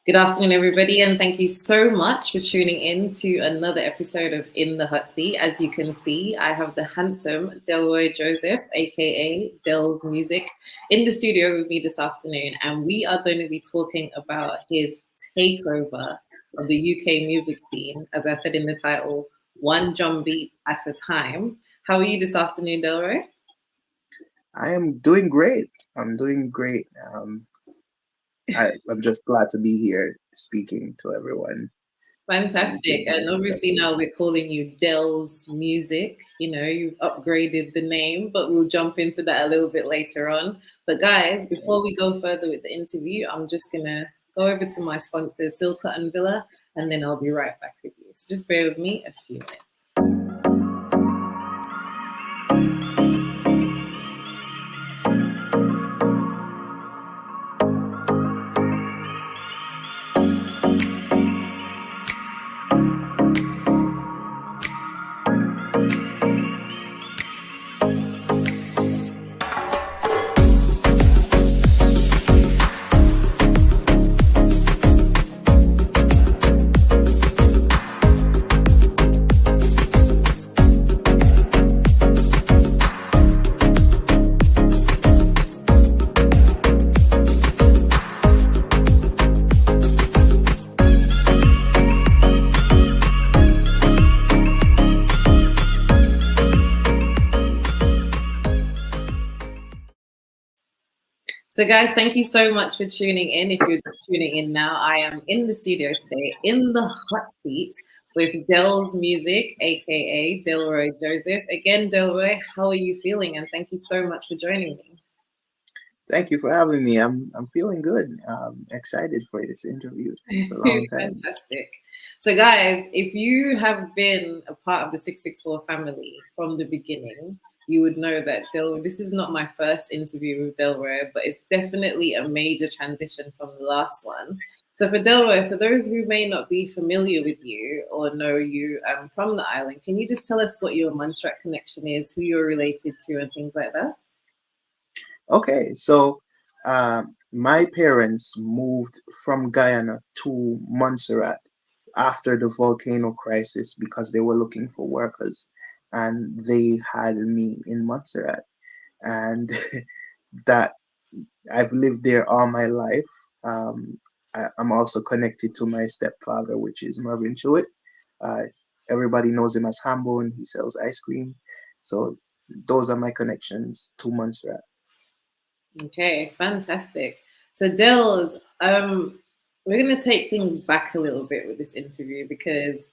Good afternoon, everybody, and thank you so much for tuning in to another episode of In the Hot Seat. As you can see, I have the handsome Delroy Joseph, aka Delz Musique, in the studio with me this afternoon, and we are going to be talking about his takeover of the UK music scene, as I said in the title, one drum beat at a time. How are you this afternoon, Delroy? I am doing great. I'm doing great. I'm just glad to be here speaking to everyone and Fantastic. giving my And obviously perspective. now we're calling you Delz Musique. You know, you've upgraded the name, but we'll jump into that a little bit later on. But guys, before we go further with the interview, I'm just gonna go over to my sponsors, Silka and Villa, and then I'll be right back with you. So just bear with me a few minutes. So, guys, thank you so much for tuning in. If you're just tuning in now, I am in the studio today in the hot seat with Delz Musique, aka Delroy Joseph. Again, Delroy, how are you feeling? And thank you so much for joining me. Thank you for having me. I'm feeling good. Excited for this interview for a long time. Fantastic. So, guys, if you have been a part of the 664 family from the beginning, you would know that this is not my first interview with Delroy, but it's definitely a major transition from the last one. So, for Delroy, for those who may not be familiar with you or know you from the island, can you just tell us what your Montserrat connection is, who you're related to, and things like that? Okay, so my parents moved from Guyana to Montserrat after the volcano crisis because they were looking for workers, and they had me in Montserrat, and that I've lived there all my life. Um, I'm also connected to my stepfather, which is Marvin Chewett. Uh, Everybody knows him as Hambo, and he sells ice cream. So those are my connections to Montserrat. Okay, fantastic. So, Dells, we're going to take things back a little bit with this interview because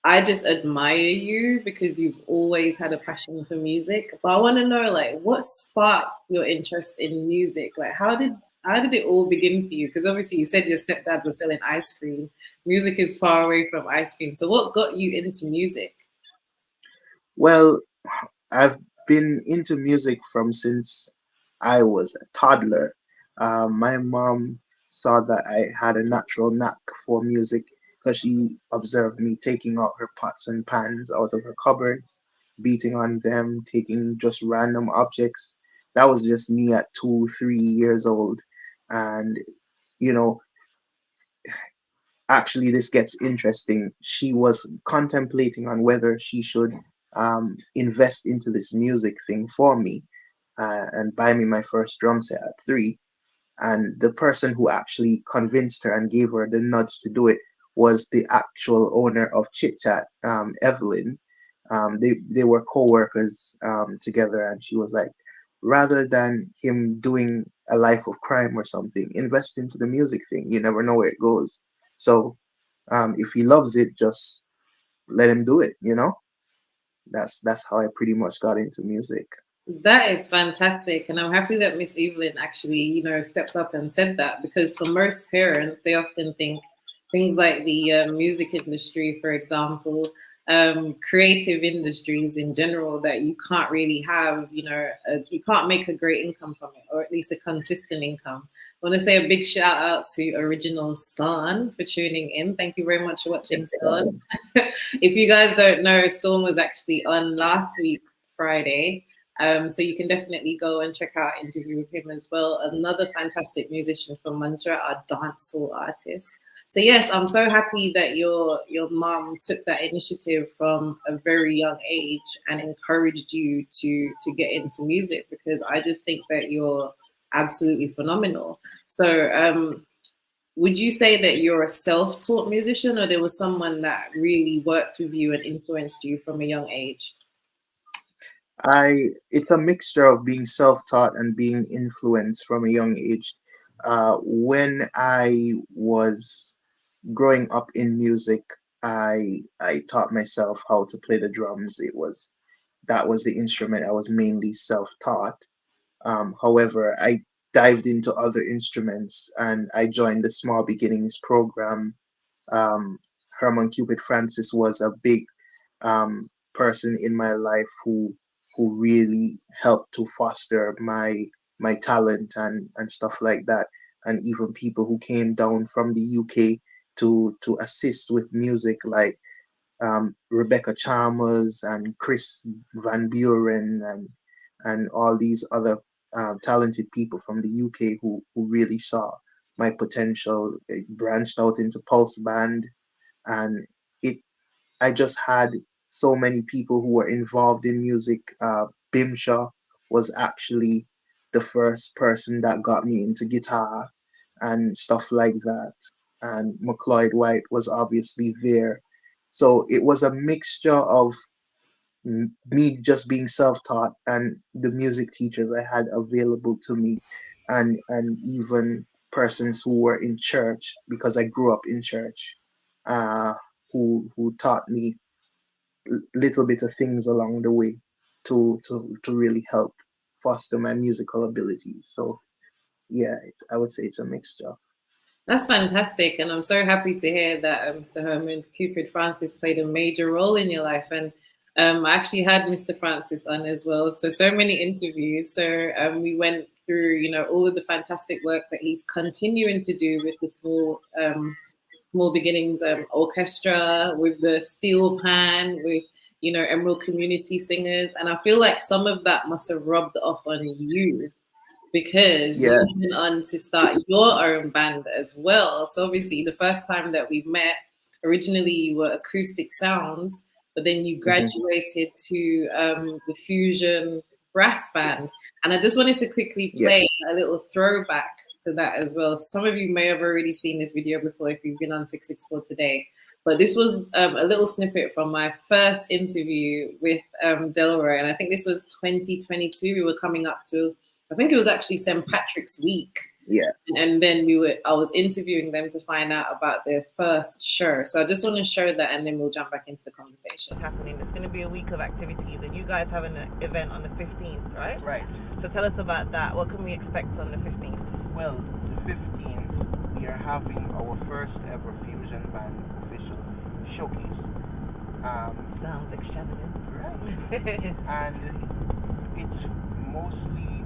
I just admire you because you've always had a passion for music. But I want to know, like, what sparked your interest in music? Like, how did it all begin for you? Because obviously, you said your stepdad was selling ice cream. Music is far away from ice cream. So, what got you into music? Well, I've been into music from since I was a toddler. My mom saw that I had a natural knack for music because she observed me taking out her pots and pans out of her cupboards, beating on them, taking just random objects. That was just me at 2, 3 years old. And, you know, actually, this gets interesting. She was contemplating on whether she should invest into this music thing for me and buy me my first drum set at 3. And the person who actually convinced her and gave her the nudge to do it was the actual owner of Chit Chat, Evelyn. They were co-workers together, and she was like, rather than him doing a life of crime or something, invest into the music thing. You never know where it goes. So if he loves it, just let him do it. That's how I pretty much got into music. That is fantastic. And I'm happy that Miss Evelyn actually, stepped up and said that because for most parents, they often think things like the music industry, for example, creative industries in general, that you can't really have, you can't make a great income from it, or at least a consistent income. I want to say a big shout out to Original Storm for tuning in. Thank you very much for watching, Uh, Storm. If you guys don't know, Storm was actually on last week, Friday. So you can definitely go and check out our interview with him as well. Another fantastic musician from Montserrat, our dancehall artist. So yes, I'm so happy that your mom took that initiative from a very young age and encouraged you to get into music, because I just think that you're absolutely phenomenal. So would you say that you're a self-taught musician, or there was someone that really worked with you and influenced you from a young age? It's a mixture of being self-taught and being influenced from a young age. When I was growing up in music, I taught myself how to play the drums. That was the instrument I was mainly self-taught. However, I dived into other instruments and I joined the Small Beginnings program. um, Herman Cupid Francis was a big person in my life who really helped to foster my talent and stuff like that, and even people who came down from the UK to assist with music, like Rebecca Chalmers and Chris Van Buren and all these other talented people from the UK who really saw my potential. It branched out into Pulse Band, and it I just had so many people who were involved in music. Bimshaw was actually the first person that got me into guitar and stuff like that. And McLeod White was obviously there. So it was a mixture of me just being self-taught and the music teachers I had available to me, and even persons who were in church, because I grew up in church, uh, who taught me little bit of things along the way to really help foster my musical ability. So yeah, I would say it's a mixture. That's fantastic, and I'm so happy to hear that Mr. Herman Cupid Francis played a major role in your life. And I actually had Mr. Francis on as well, so many interviews. So we went through, all of the fantastic work that he's continuing to do with the Small Beginnings Orchestra, with the Steel Pan, with Emerald Community Singers, and I feel like some of that must have rubbed off on you, because you Yeah. went on to start your own band as well. So obviously, the first time that we met, originally you were Acoustic Sounds, but then you Hmm. graduated to the Fusion Brass Band. And I just wanted to quickly Yeah. play a little throwback to that as well. Some of you may have already seen this video before if you've been on 664 today. But this was a little snippet from my first interview with Delroy. And I think this was 2022. We were coming up to, I think it was actually St. Patrick's Week. Yeah. And then I was interviewing them to find out about their first show. So I just want to show that, and then we'll jump back into the conversation. Happening. It's going to be a week of activities, and you guys have an event on the 15th, right? Right. So tell us about that. What can we expect on the 15th? Well, the 15th, we are having our first ever Fusion Band official showcase. Sounds extravagant. Right. And it's mostly,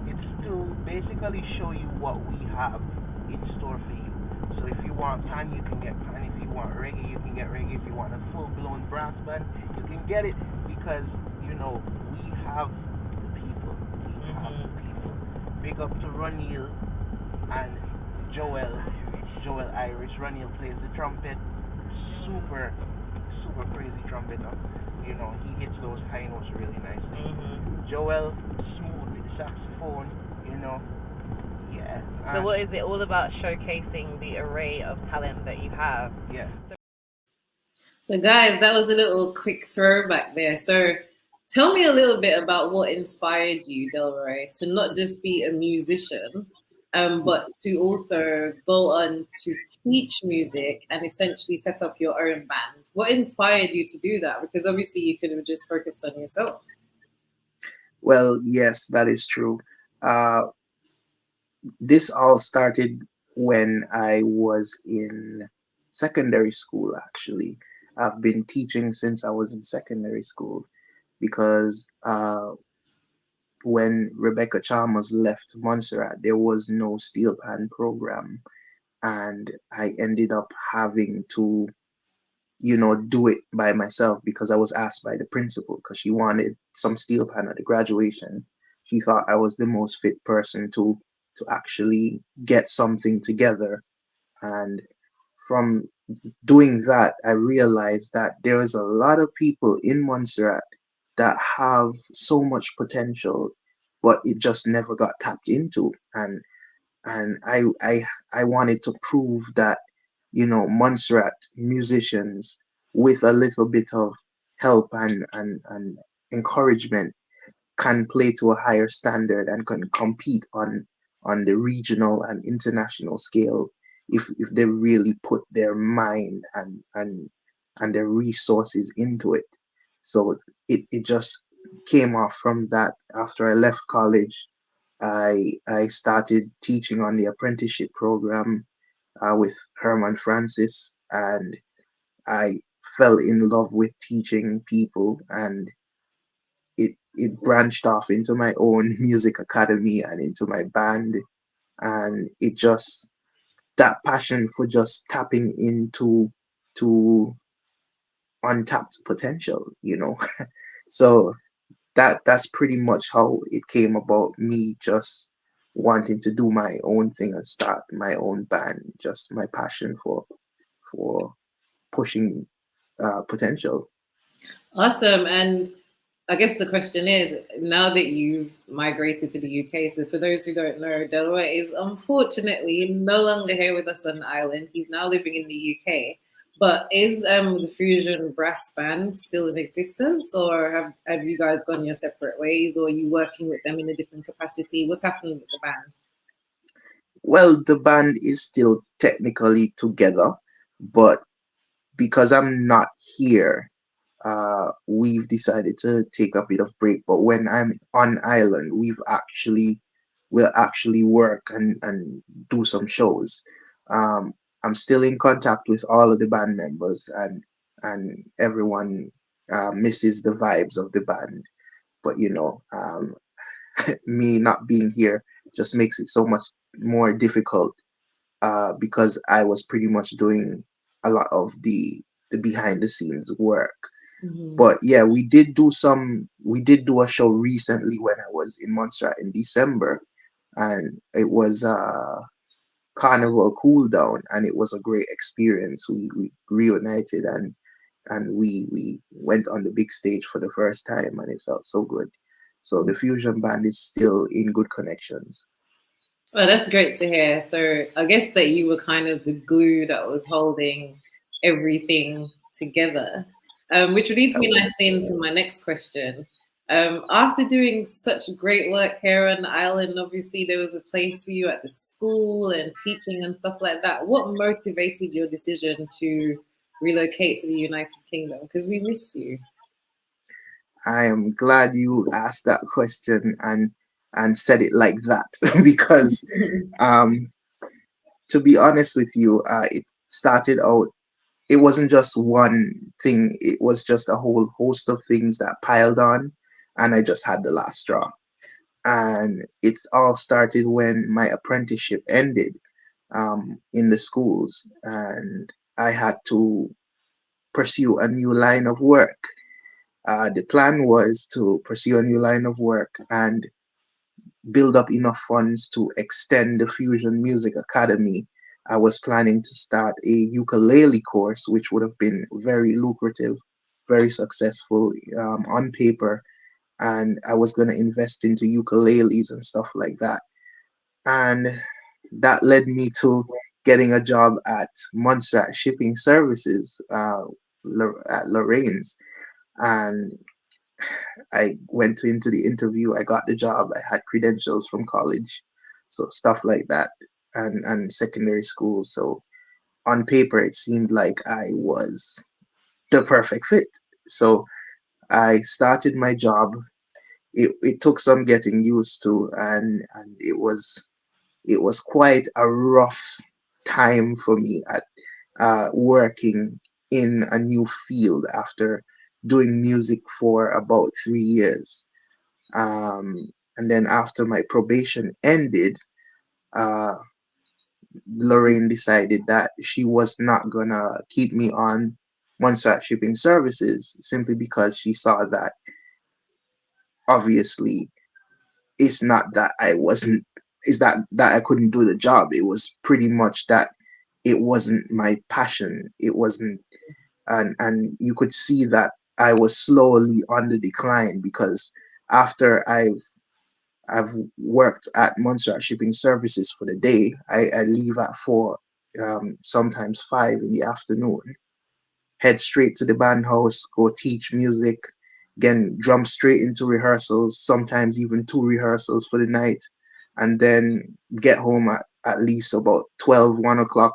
it's to basically show you what we have in store for you. So if you want pan, you can get pan. If you want reggae, you can get reggae. If you want a full-blown brass band, you can get it, because, we have the people. We have the people. Big up to Ronil and Joel. Joel Irish. Ronil plays the trumpet. Super, super crazy trumpeter. He hits those high notes really nicely. Joel, smooth with the saxophone. Yeah. So what is it all about, showcasing the array of talent that you have? Yeah. So guys, that was a little quick throwback there. So tell me a little bit about what inspired you, Delroy, to not just be a musician, but to also go on to teach music and essentially set up your own band. What inspired you to do that? Because obviously you could have just focused on yourself. Well, yes, that is true. Uh, this all started when I was in secondary school, actually. I've been teaching since I was in secondary school, because when Rebecca Chalmers left Montserrat, there was no steel pan program, and I ended up having to, do it by myself because I was asked by the principal because she wanted some steel pan at the graduation. She thought I was the most fit person to actually get something together. And from doing that, I realized that there is a lot of people in Montserrat that have so much potential, but it just never got tapped into. And I wanted to prove that Montserrat musicians with a little bit of help and encouragement can play to a higher standard and can compete on the regional and international scale if they really put their mind and their resources into it. So it just came off from that. After I left college, I started teaching on the apprenticeship program with Herman Francis, and I fell in love with teaching people, and it branched off into my own music academy and into my band, and it just that passion for just tapping into to untapped potential. So that's pretty much how it came about, me just wanting to do my own thing and start my own band, just my passion for pushing potential. Awesome. And I guess the question is, now that you've migrated to the UK, so for those who don't know, Delroy is unfortunately no longer here with us on the island. He's now living in the UK. But is the Fusion Brass Band still in existence, or have you guys gone your separate ways, or are you working with them in a different capacity? What's happening with the band? Well, the band is still technically together, but because I'm not here, we've decided to take a bit of break. But when I'm on island, we'll actually work and do some shows. Um, I'm still in contact with all of the band members, and everyone misses the vibes of the band. But me not being here just makes it so much more difficult because I was pretty much doing a lot of the behind the scenes work. Mhm. But yeah, we did do a show recently when I was in Montserrat in December, and it was Carnival Cool Down, and it was a great experience. We reunited, and we went on the big stage for the first time, and it felt so good. So the Fusion Band is still in good connections. Oh, that's great to hear. So I guess that you were kind of the glue that was holding everything together, which leads I me would nicely say into that. my next question. After doing such great work here on the island, obviously there was a place for you at the school and teaching and stuff like that. What motivated your decision to relocate to the United Kingdom? Because we miss you. I am glad you asked that question and said it like that because um to be honest with you, it started out, it wasn't just one thing, it was just a whole host of things that piled on, and I just had the last straw. And it's all started when my apprenticeship ended in the schools, and I had to pursue a new line of work. The plan was to pursue a new line of work and build up enough funds to extend the Fusion Music Academy. I was planning to start a ukulele course, which would have been very lucrative, very successful on paper, and I was going to invest into ukuleles and stuff like that. And that led me to getting a job at Montserrat Shipping Services at Lorraine's. And I went into the interview, I got the job, I had credentials from college, so stuff like that, and secondary school. So on paper, it seemed like I was the perfect fit. So I started my job. It took some getting used to, and it was quite a rough time for me at working in a new field after doing music for about 3 years. And then after my probation ended, uh, Lorraine decided that she was not gonna keep me on, Montserrat Shipping Services simply because she saw that obviously it's not that I wasn't is that I couldn't do the job. It was pretty much that it wasn't my passion. It wasn't, and you could see that I was slowly on the decline because after I've worked at Montserrat Shipping Services for the day, I leave at 4, sometimes 5 in the afternoon, head straight to the band house, go teach music, again, jump straight into rehearsals, sometimes even 2 rehearsals for the night, and then get home at least about 12, 1 o'clock,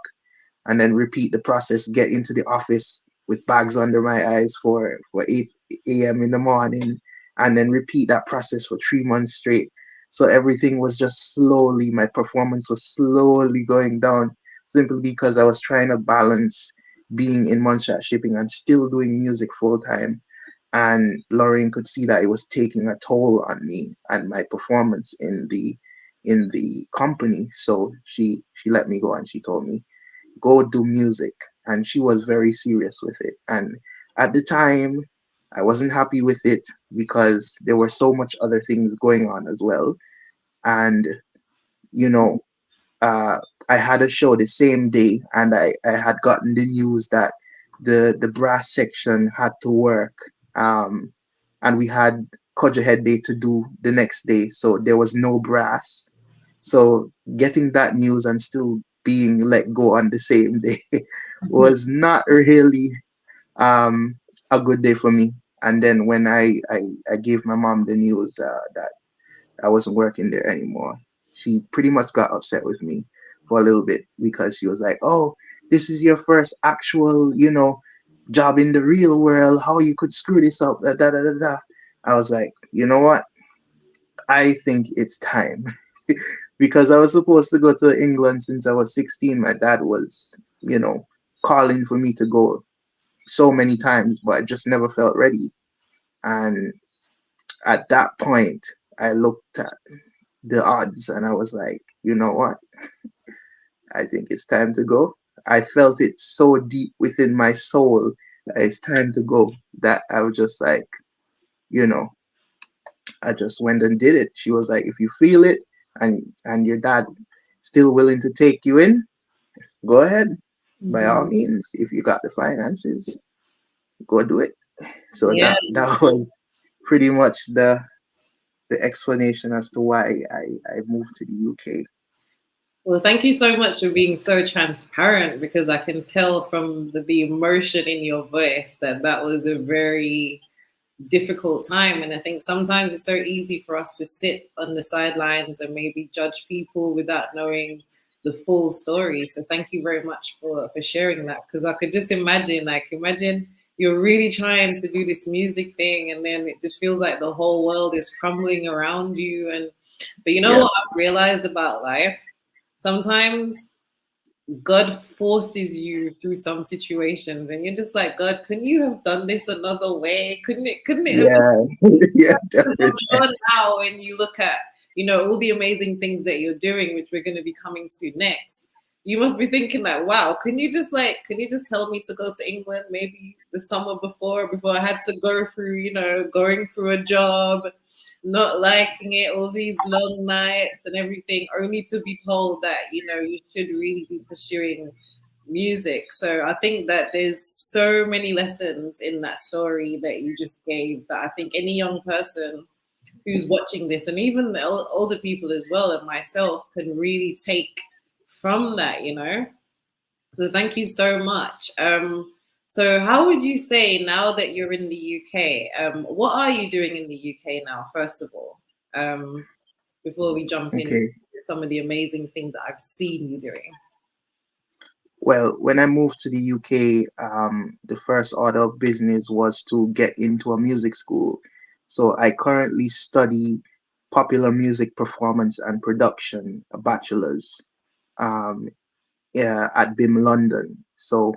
and then repeat the process, get into the office with bags under my eyes for 8 a.m. in the morning, and then repeat that process for 3 months straight. So everything was just slowly, my performance was slowly going down simply because I was trying to balance being in Montserrat Shipping and still doing music full time. And Lorraine could see that it was taking a toll on me and my performance in the company. So she let me go and she told me, go do music. And she was very serious with it. And at the time, I wasn't happy with it because there were so much other things going on as well. And, you know, uh, I had a show the same day, and I had gotten the news that the brass section had to work, um, and we had Kodja Head Day to do the next day, so there was no brass. So getting that news and still being let go on the same day was not really um, a good day for me. And then when I gave my mom the news that I wasn't working there anymore, she pretty much got upset with me for a little bit because she was like, "Oh, this is your first actual, job in the real world. How you could screw this up?" Da, da, da, da, da. I was like, you know what? I think it's time because I was supposed to go to England since I was 16. My dad was, calling for me to go so many times, but I just never felt ready. And at that point, I looked at the odds and I was like, you know what? I think it's time to go. I felt it so deep within my soul that it's time to go that I was just like, you know, I just went and did it. She was like, if you feel it and your dad still willing to take you in, go ahead. By all Mhm. means, if you got the finances, go do it. So Yeah. that was pretty much the explanation as to why I moved to the UK. Well, thank you so much for being so transparent because I can tell from the emotion in your voice that that was a very difficult time. And I think sometimes it's so easy for us to sit on the sidelines and maybe judge people without knowing the full story. So thank you very much for sharing that because I could just imagine, like, imagine you're really trying to do this music thing and then it just feels like the whole world is crumbling around you. And but you know Yeah, what I've realized about life? Sometimes God forces you through some situations, and you're just like, God, couldn't you have done this another way? Couldn't it have just yeah, yeah, because I'm definitely. sure now when you look at, all the amazing things that you're doing, which we're going to be coming to next, you must be thinking like, wow, can you just tell me to go to England maybe the summer before I had to go through, going through a job, not liking it, all these long nights and everything, only to be told that, you should really be pursuing music. So I think that there's so many lessons in that story that you just gave that I think any young person who's watching this and even the older people as well and myself can really take from that. So thank you so much. So how would you say now that you're in the UK, what are you doing in the UK now, first of all, before we jump into Okay. some of the amazing things that I've seen you doing? Well, when I moved to the UK, the first order of business was to get into a music school. So I currently study popular music performance and production, a bachelor's, um, yeah, at BIM London. So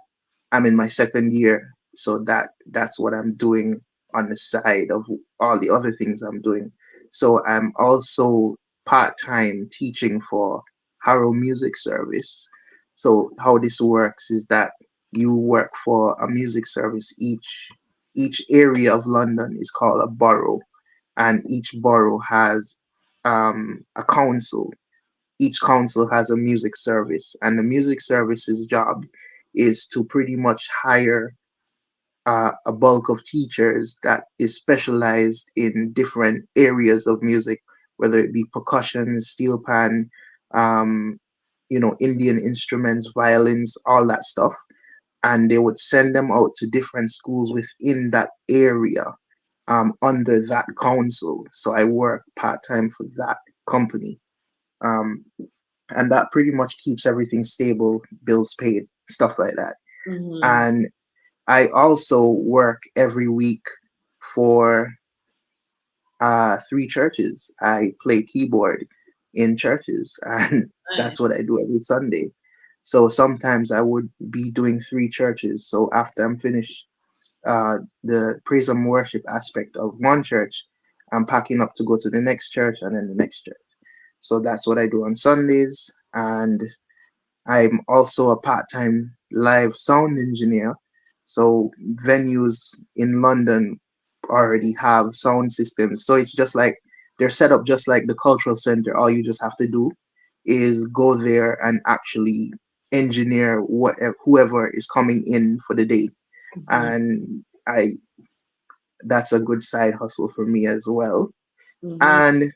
I'm in my second year. So that's what I'm doing on the side of all the other things I'm doing. So I'm also part-time teaching for Harrow Music Service. So how this works is that you work for a music service. Each area of London is called a borough, and each borough has a council. Each council has a music service, and the music service's job is to pretty much hire a bulk of teachers that is specialized in different areas of music, whether it be percussion, steel pan, um, Indian instruments, violins, all that stuff. And they would send them out to different schools within that area, under that council. So I work part time for that company. Um, and that pretty much keeps everything stable, bills paid, stuff like that. Mm-hmm. And I also work every week for three churches. I play keyboard in churches, and Nice. that's what I do every Sunday. So sometimes I would be doing three churches. So after I'm finished the praise and worship aspect of one church, I'm packing up to go to the next church and then the next church. So that's what I do on Sundays. And I'm also a part-time live sound engineer. So venues in London already have sound systems. So it's just like they're set up just like the cultural center. All you just have to do is go there and actually engineer whatever whoever is coming in for the day. Mm-hmm. And I that's a good side hustle for me as well. Mm-hmm.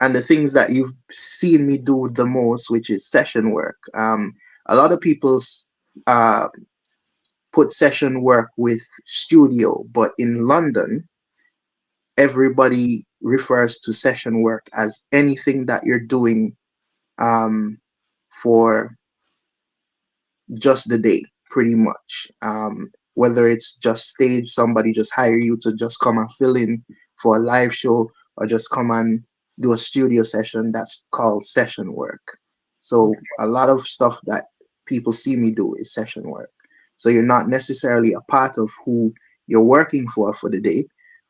And the things that you've seen me do the most, which is session work. A lot of people uh, put session work with studio, but in London, everybody refers to session work as anything that you're doing um, for just the day, pretty much. Whether it's just stage, somebody just hire you to just come and fill in for a live show, or just come and do a studio session, that's called session work. So a lot of stuff that people see me do is session work. So you're not necessarily a part of who you're working for the day.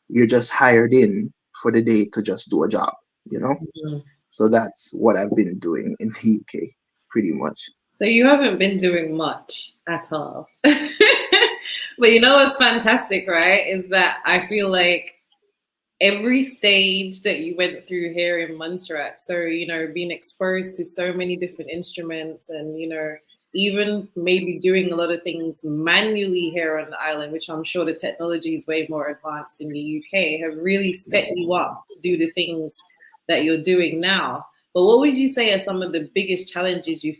You're just hired in for the day to just do a job, you know? Mm-hmm. So that's what I've been doing in the UK, pretty much. So you haven't been doing much at all. But you know what's fantastic, right? Is that I feel like every stage that you went through here in Montserrat, so being exposed to so many different instruments, and even maybe doing a lot of things manually here on the island, which I'm sure the technology is way more advanced in the UK, have really set you up to do the things that you're doing now. But what would you say are some of the biggest challenges you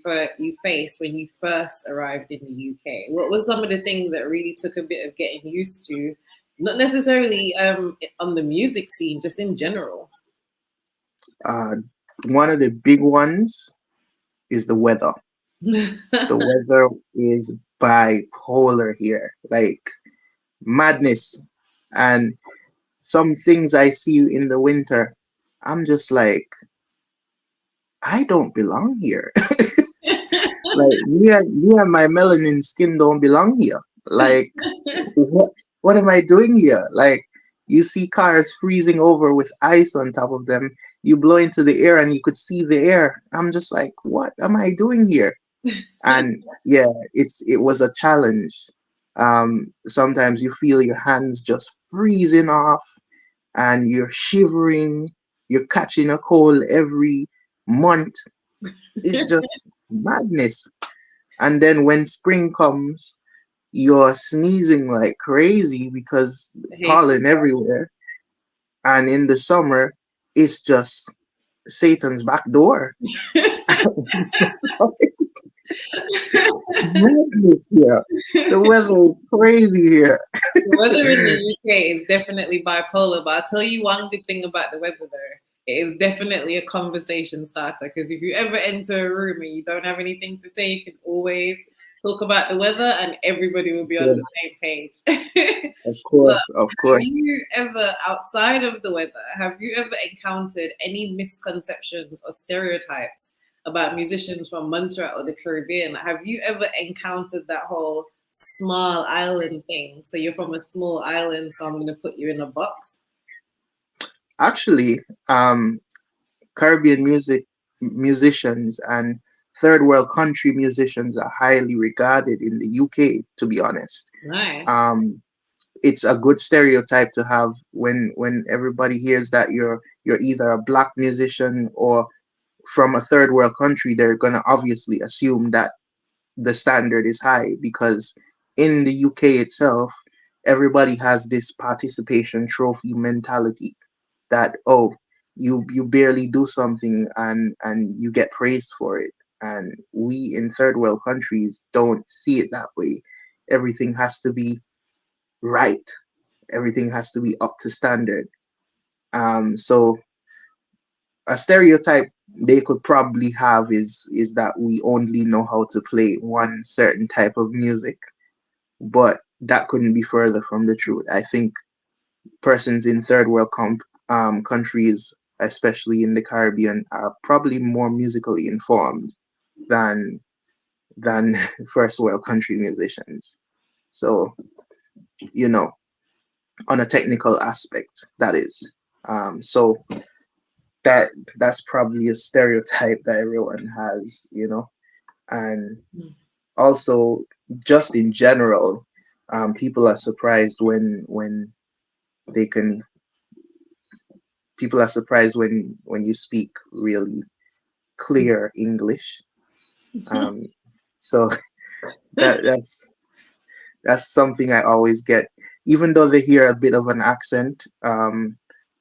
faced when you first arrived in the UK? What were some of the things that really took a bit of getting used to? Not necessarily on the music scene, just in general. Uh, One of the big ones is the weather. The weather is bipolar here, like madness. And some things I see in the winter, I'm just like, I don't belong here. Like me and my melanin skin don't belong here. Like what am I doing here? Like you see cars freezing over with ice on top of them. You blow into the air and you could see the air. I'm just like, what am I doing here? And yeah, it was a challenge. Sometimes you feel your hands just freezing off, and you're shivering. You're catching a cold every month. It's just madness. And then when spring comes, you're sneezing like crazy because I hate pollen everywhere. And in the summer, it's just Satan's back door. It's just like madness here. The weather is crazy here. The weather in the UK is definitely bipolar, but I'll tell you one good thing about the weather though. It is definitely a conversation starter, because if you ever enter a room and you don't have anything to say, you can always talk about the weather and everybody will be on the Yes, same page. of But course, of have course. you ever, outside of the weather, have you ever encountered any misconceptions or stereotypes about musicians from Montserrat or the Caribbean? Like, have you ever encountered that whole small island thing? So you're from a small island, so I'm going to put you in a box. Actually, Caribbean musicians and third world country musicians are highly regarded in the UK, to be honest. Nice. Um, it's a good stereotype to have when everybody hears that you're either a black musician or from a third world country. They're gonna obviously assume that the standard is high, because in the UK itself, everybody has this participation trophy mentality that, oh, you barely do something and you get praised for it. And we in third world countries don't see it that way. Everything has to be right. Everything has to be up to standard. So a stereotype they could probably have is that we only know how to play one certain type of music, but that couldn't be further from the truth. I think persons in third world countries, especially in the Caribbean, are probably more musically informed than than first world country musicians. So, you know, on a technical aspect, that is. So that that's probably a stereotype that everyone has, and Mm. also just in general, people are surprised when they can people are surprised when you speak really clear English. Um, so that's something I always get, even though they hear a bit of an accent.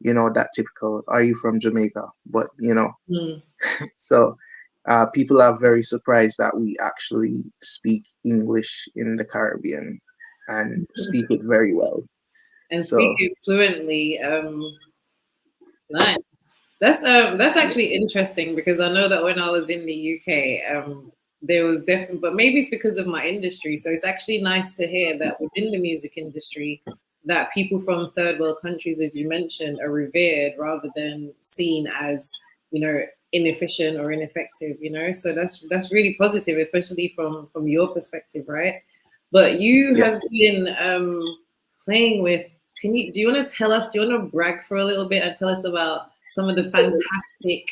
That typical, are you from Jamaica? But Mm. so people are very surprised that we actually speak English in the Caribbean and speak it very well. And speak So it fluently. Nice. That's actually interesting because I know that when I was in the UK, there was definitely, but maybe it's because of my industry. So it's actually nice to hear that within the music industry, that people from third world countries, as you mentioned, are revered rather than seen as, you know, inefficient or ineffective. You know, so that's really positive, especially from your perspective, right? But you have yes, been playing with. Do you want to tell us? Do you want to brag for a little bit and tell us about some of the fantastic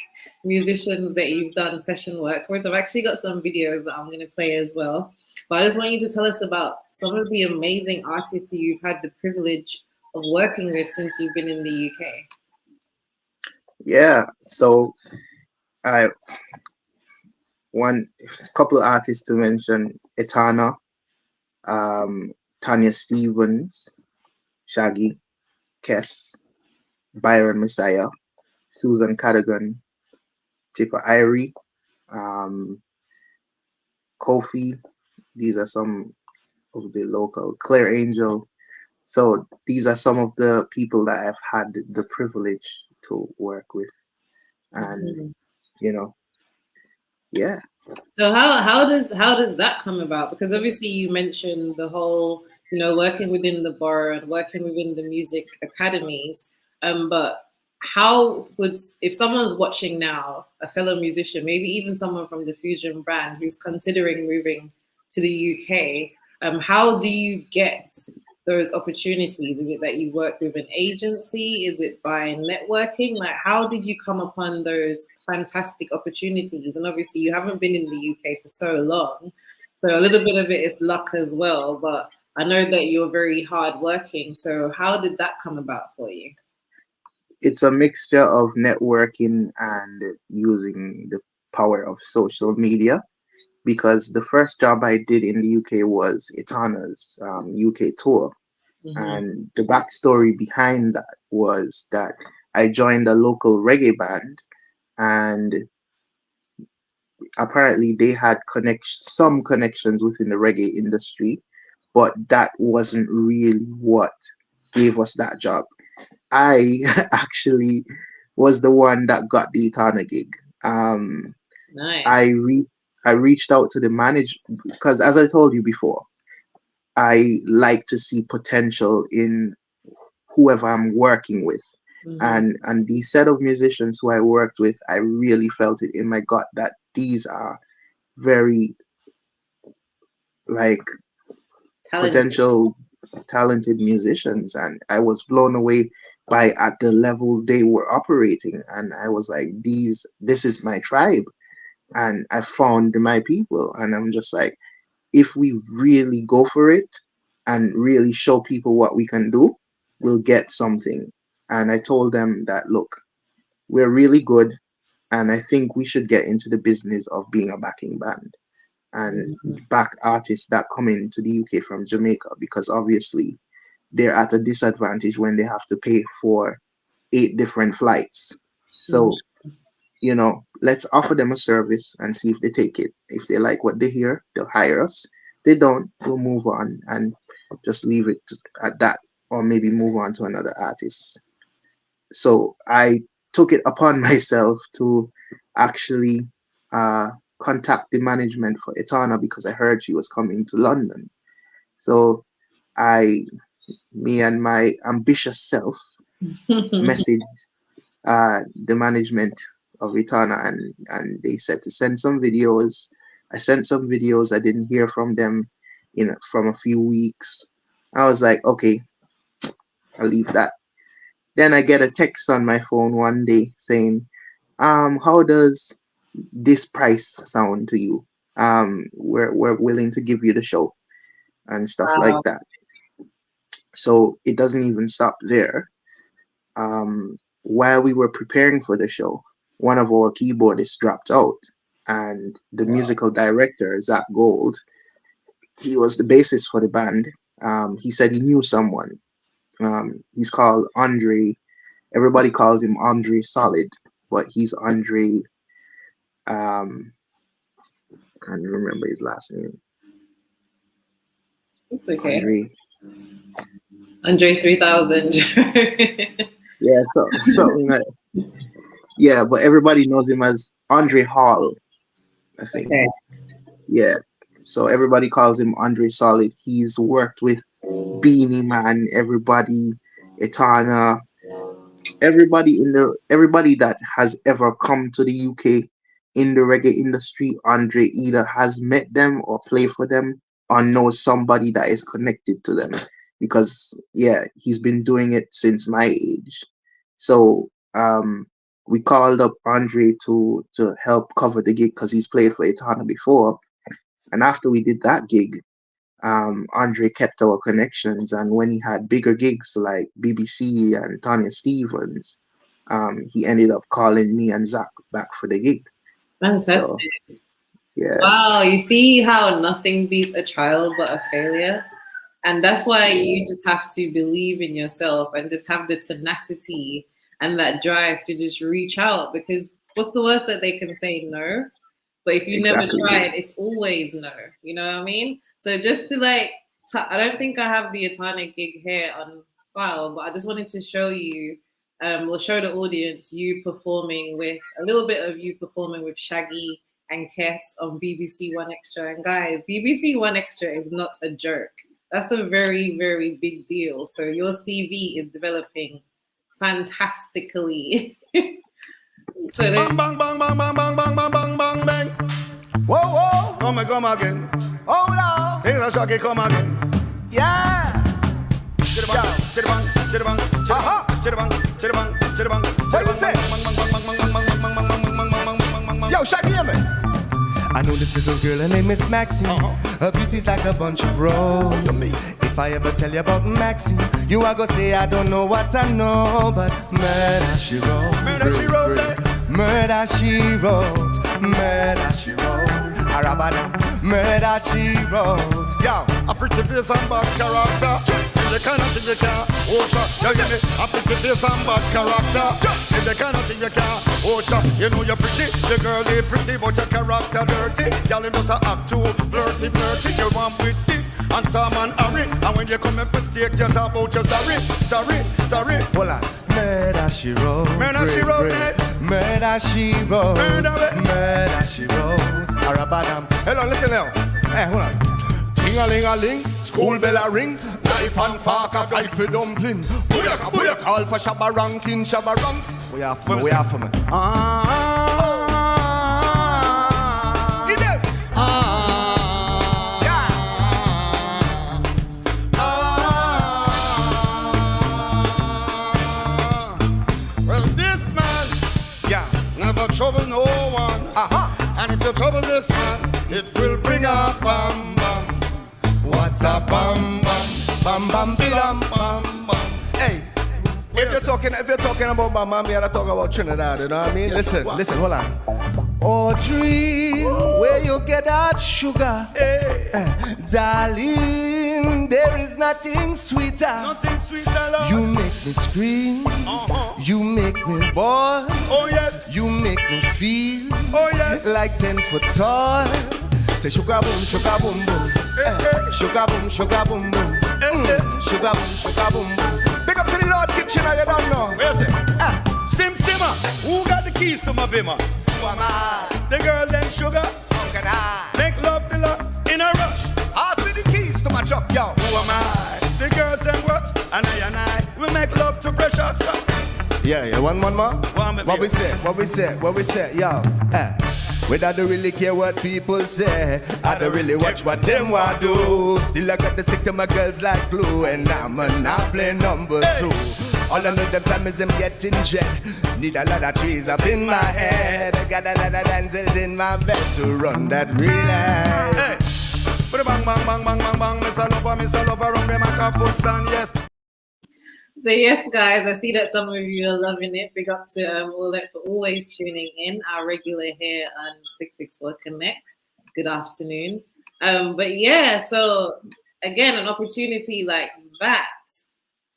musicians that you've done session work with? I've actually got some videos that I'm going to play as well. But I just want you to tell us about some of the amazing artists who you've had the privilege of working with since you've been in the UK. yeah. So I one couple artists to mention: Etana, um, Tanya Stevens, Shaggy, Kes, Byron Messiah, Susan Cadogan, Tipper Irie, um, Kofi. These are some of the local Claire Angel. So these are some of the people that I've had the privilege to work with, and Mhm. you know, yeah, So how does that come about? Because obviously you mentioned the whole, you know, working within the borough and working within the music academies. But how would, if someone's watching now, a fellow musician, maybe even someone from the Fusion brand who's considering moving to the UK, how do you get those opportunities? Is it that you work with an agency? Is it by networking? Like, how did you come upon those fantastic opportunities? And obviously, you haven't been in the UK for so long, so a little bit of it is luck as well. But I know that you're very hardworking. So, how did that come about for you? it's a mixture of networking and using the power of social media. Because the first job I did in the UK was Etana's UK tour. Hmm. And the backstory behind that was that I joined a local reggae band, and apparently they had some connections within the reggae industry, but that wasn't really what gave us that job. I actually was the one that got the Etana gig. Um, I Nice. re- I reached out to the manager because, as I told you before, I like to see potential in whoever I'm working with. Hmm. And the set of musicians who I worked with, I really felt it in my gut that these are very like Talented. potential talented musicians, and I was blown away by at the level they were operating, and I was like, this is my tribe. and I found my people, and I'm just like, if we really go for it and really show people what we can do, we'll get something. And I told them that, look, we're really good, and I think we should get into the business of being a backing band and back artists that come into the UK from Jamaica, because obviously they're at a disadvantage when they have to pay for 8 different flights. So, let's offer them a service and see if they take it. If they like what they hear, they'll hire us. They don't, we'll move on and just leave it at that, or maybe move on to another artist. So I took it upon myself to actually contact the management for Etana, because I heard she was coming to London. So me and my ambitious self messaged the management of Etana, and they said to send some videos. I sent some videos. I didn't hear from them from a few weeks. I was like, okay, I'll leave that. Then I get a text on my phone one day saying, how does this price sound to you? We're willing to give you the show and stuff like that. So it doesn't even stop there. While we were preparing for the show, one of our keyboardists dropped out, and the musical director, Zach Gold, he was the bassist for the band. He said he knew someone. He's called Andre. Everybody calls him Andre Solid, but he's Andre. Can't remember his last name. It's okay. Andre 3000. Yeah, something like. Yeah, but everybody knows him as Andre Hall, I think. Okay. Yeah, so everybody calls him Andre Solid. He's worked with Beanie Man, everybody, Etana, everybody that has ever come to the UK in the reggae industry. Andre either has met them or played for them or knows somebody that is connected to them, because he's been doing it since my age. So we called up Andre to help cover the gig, because he's played for Etana before. And after we did that gig, Andre kept our connections, and when he had bigger gigs like BBC and Tanya Stevens, he ended up calling me and Zach back for the gig. Fantastic. So, yeah. Wow, you see how nothing beats a trial but a failure? And that's why you just have to believe in yourself and just have the tenacity and that drive to just reach out, because what's the worst that they can say? No. But if you never tried, it's always no. You know what I mean? So just to I don't think I have the Etana gig here on file, but I just wanted to show you, we'll show the audience you performing with a little bit of you performing with Shaggy and Kes on BBC One Extra. And guys, BBC One Extra is not a joke. That's a very, very big deal. So your CV is developing fantastically. So bang, bang, bang, bang, bang, bang, bang, bang, bang, bang, bang. Whoa, whoa, come again. Oh, no. Say the Shaggy come again. Yeah. Chittabang, chittabang, chittabang, chittabang, chittabang, chittabang, chittabang. What you say? Yo, Shaggy, hear me? I know this little girl, her name is Maxine. Her beauty's like a bunch of roses. If I ever tell you about Maxine, you are gonna say I don't know what I know, but murder she wrote, murder she wrote, murder she wrote, murder she wrote, murder she wrote. Yo, a pretty face and bad character. The kind of thing you can't watch. You get me? A pretty face and bad character. If the kind of thing you can't watch. You know you're pretty, the girl is pretty, but your character dirty. Y'all just act too flirty. You want with it and Tom and Harry. And when you come and mistake, you talk about your sorry. Hold on. Murder she wrote. Murder she wrote. Murder she wrote. Murder she wrote. Arabadam. Hello, listen now. Hey, hold on. Ting-a-ling-a-ling, school bell a ring. Knife and fork a fight for dumpling. Booyaka, booyaka, all for shabba ranking, shabba ranks. We are for me. Well, this man, never trouble no one. And if If you trouble this man, it will bring a bam bam. What a bam bam, bam bam bilam bam bam. Hey, if you're talking about bam bam, you gotta talk about Trinidad. You know what I mean? Listen, hold on. Audrey, where you get that sugar? Darling, there is nothing sweeter. Nothing sweeter, Lord. You make me scream. You make me boil. Oh yes. You make me feel. Oh yes. Like 10 foot tall. Say sugar boom boom. Sugar boom boom. Sugar boom boom. Pick up to the Lord kitchen, you don't know. Where is it? Simmer. Who got the keys to my bimmer? Who am I? The girl named Sugar. How can I make love to love in a rush? Ask me the keys to my truck, yo. Who am I? The girls and what? And I we make love to precious stuff. Yeah, one more. What we say, yo. We don't really care what people say. I don't really watch what them want do. Still I got to stick to my girls like glue. And I'm not play number 2. All I know them time is them getting jet. Need a lot of trees up in my head. I got a lot of dancers in my bed to run that relay. Hey, bang, Mr. Lover, run the microphone stand, yes. So yes, guys, I see that some of you are loving it. Big up to Olet for always tuning in. Our regular here on 664 Connect. Good afternoon. But yeah, so again, an opportunity like that.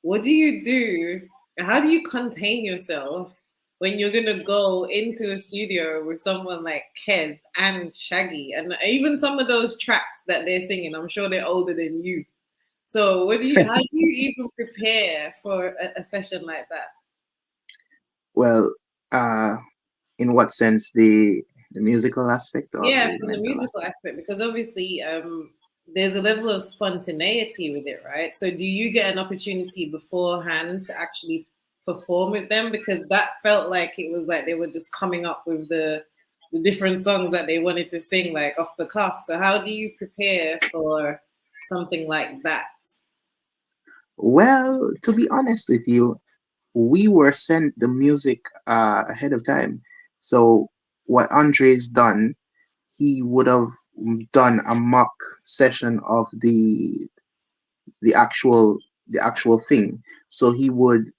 What do you do? How do you contain yourself when you're gonna go into a studio with someone like Kes and Shaggy, and even some of those tracks that they're singing? I'm sure they're older than you. So how do you even prepare for a session like that? Well, in what sense, the musical aspect or Yeah, the from the mental musical aspect, because obviously there's a level of spontaneity with it, right? So do you get an opportunity beforehand to actually perform with them? Because that felt like it was like they were just coming up with the different songs that they wanted to sing like off the cuff. So how do you prepare for something like that? Well, to be honest with you, we were sent the music ahead of time. So what Andre's done, he would have done a mock session of the actual thing. So he would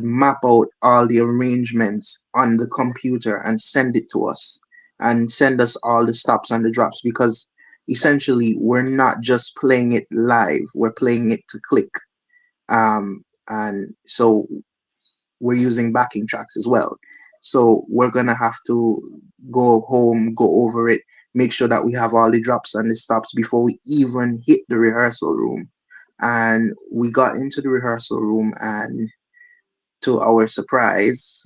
map out all the arrangements on the computer and send it to us and send us all the stops and the drops, because essentially we're not just playing it live, we're playing it to click. And so we're using backing tracks as well. So we're gonna have to go home, go over it, make sure that we have all the drops and the stops before we even hit the rehearsal room. And we got into the rehearsal room, and to our surprise,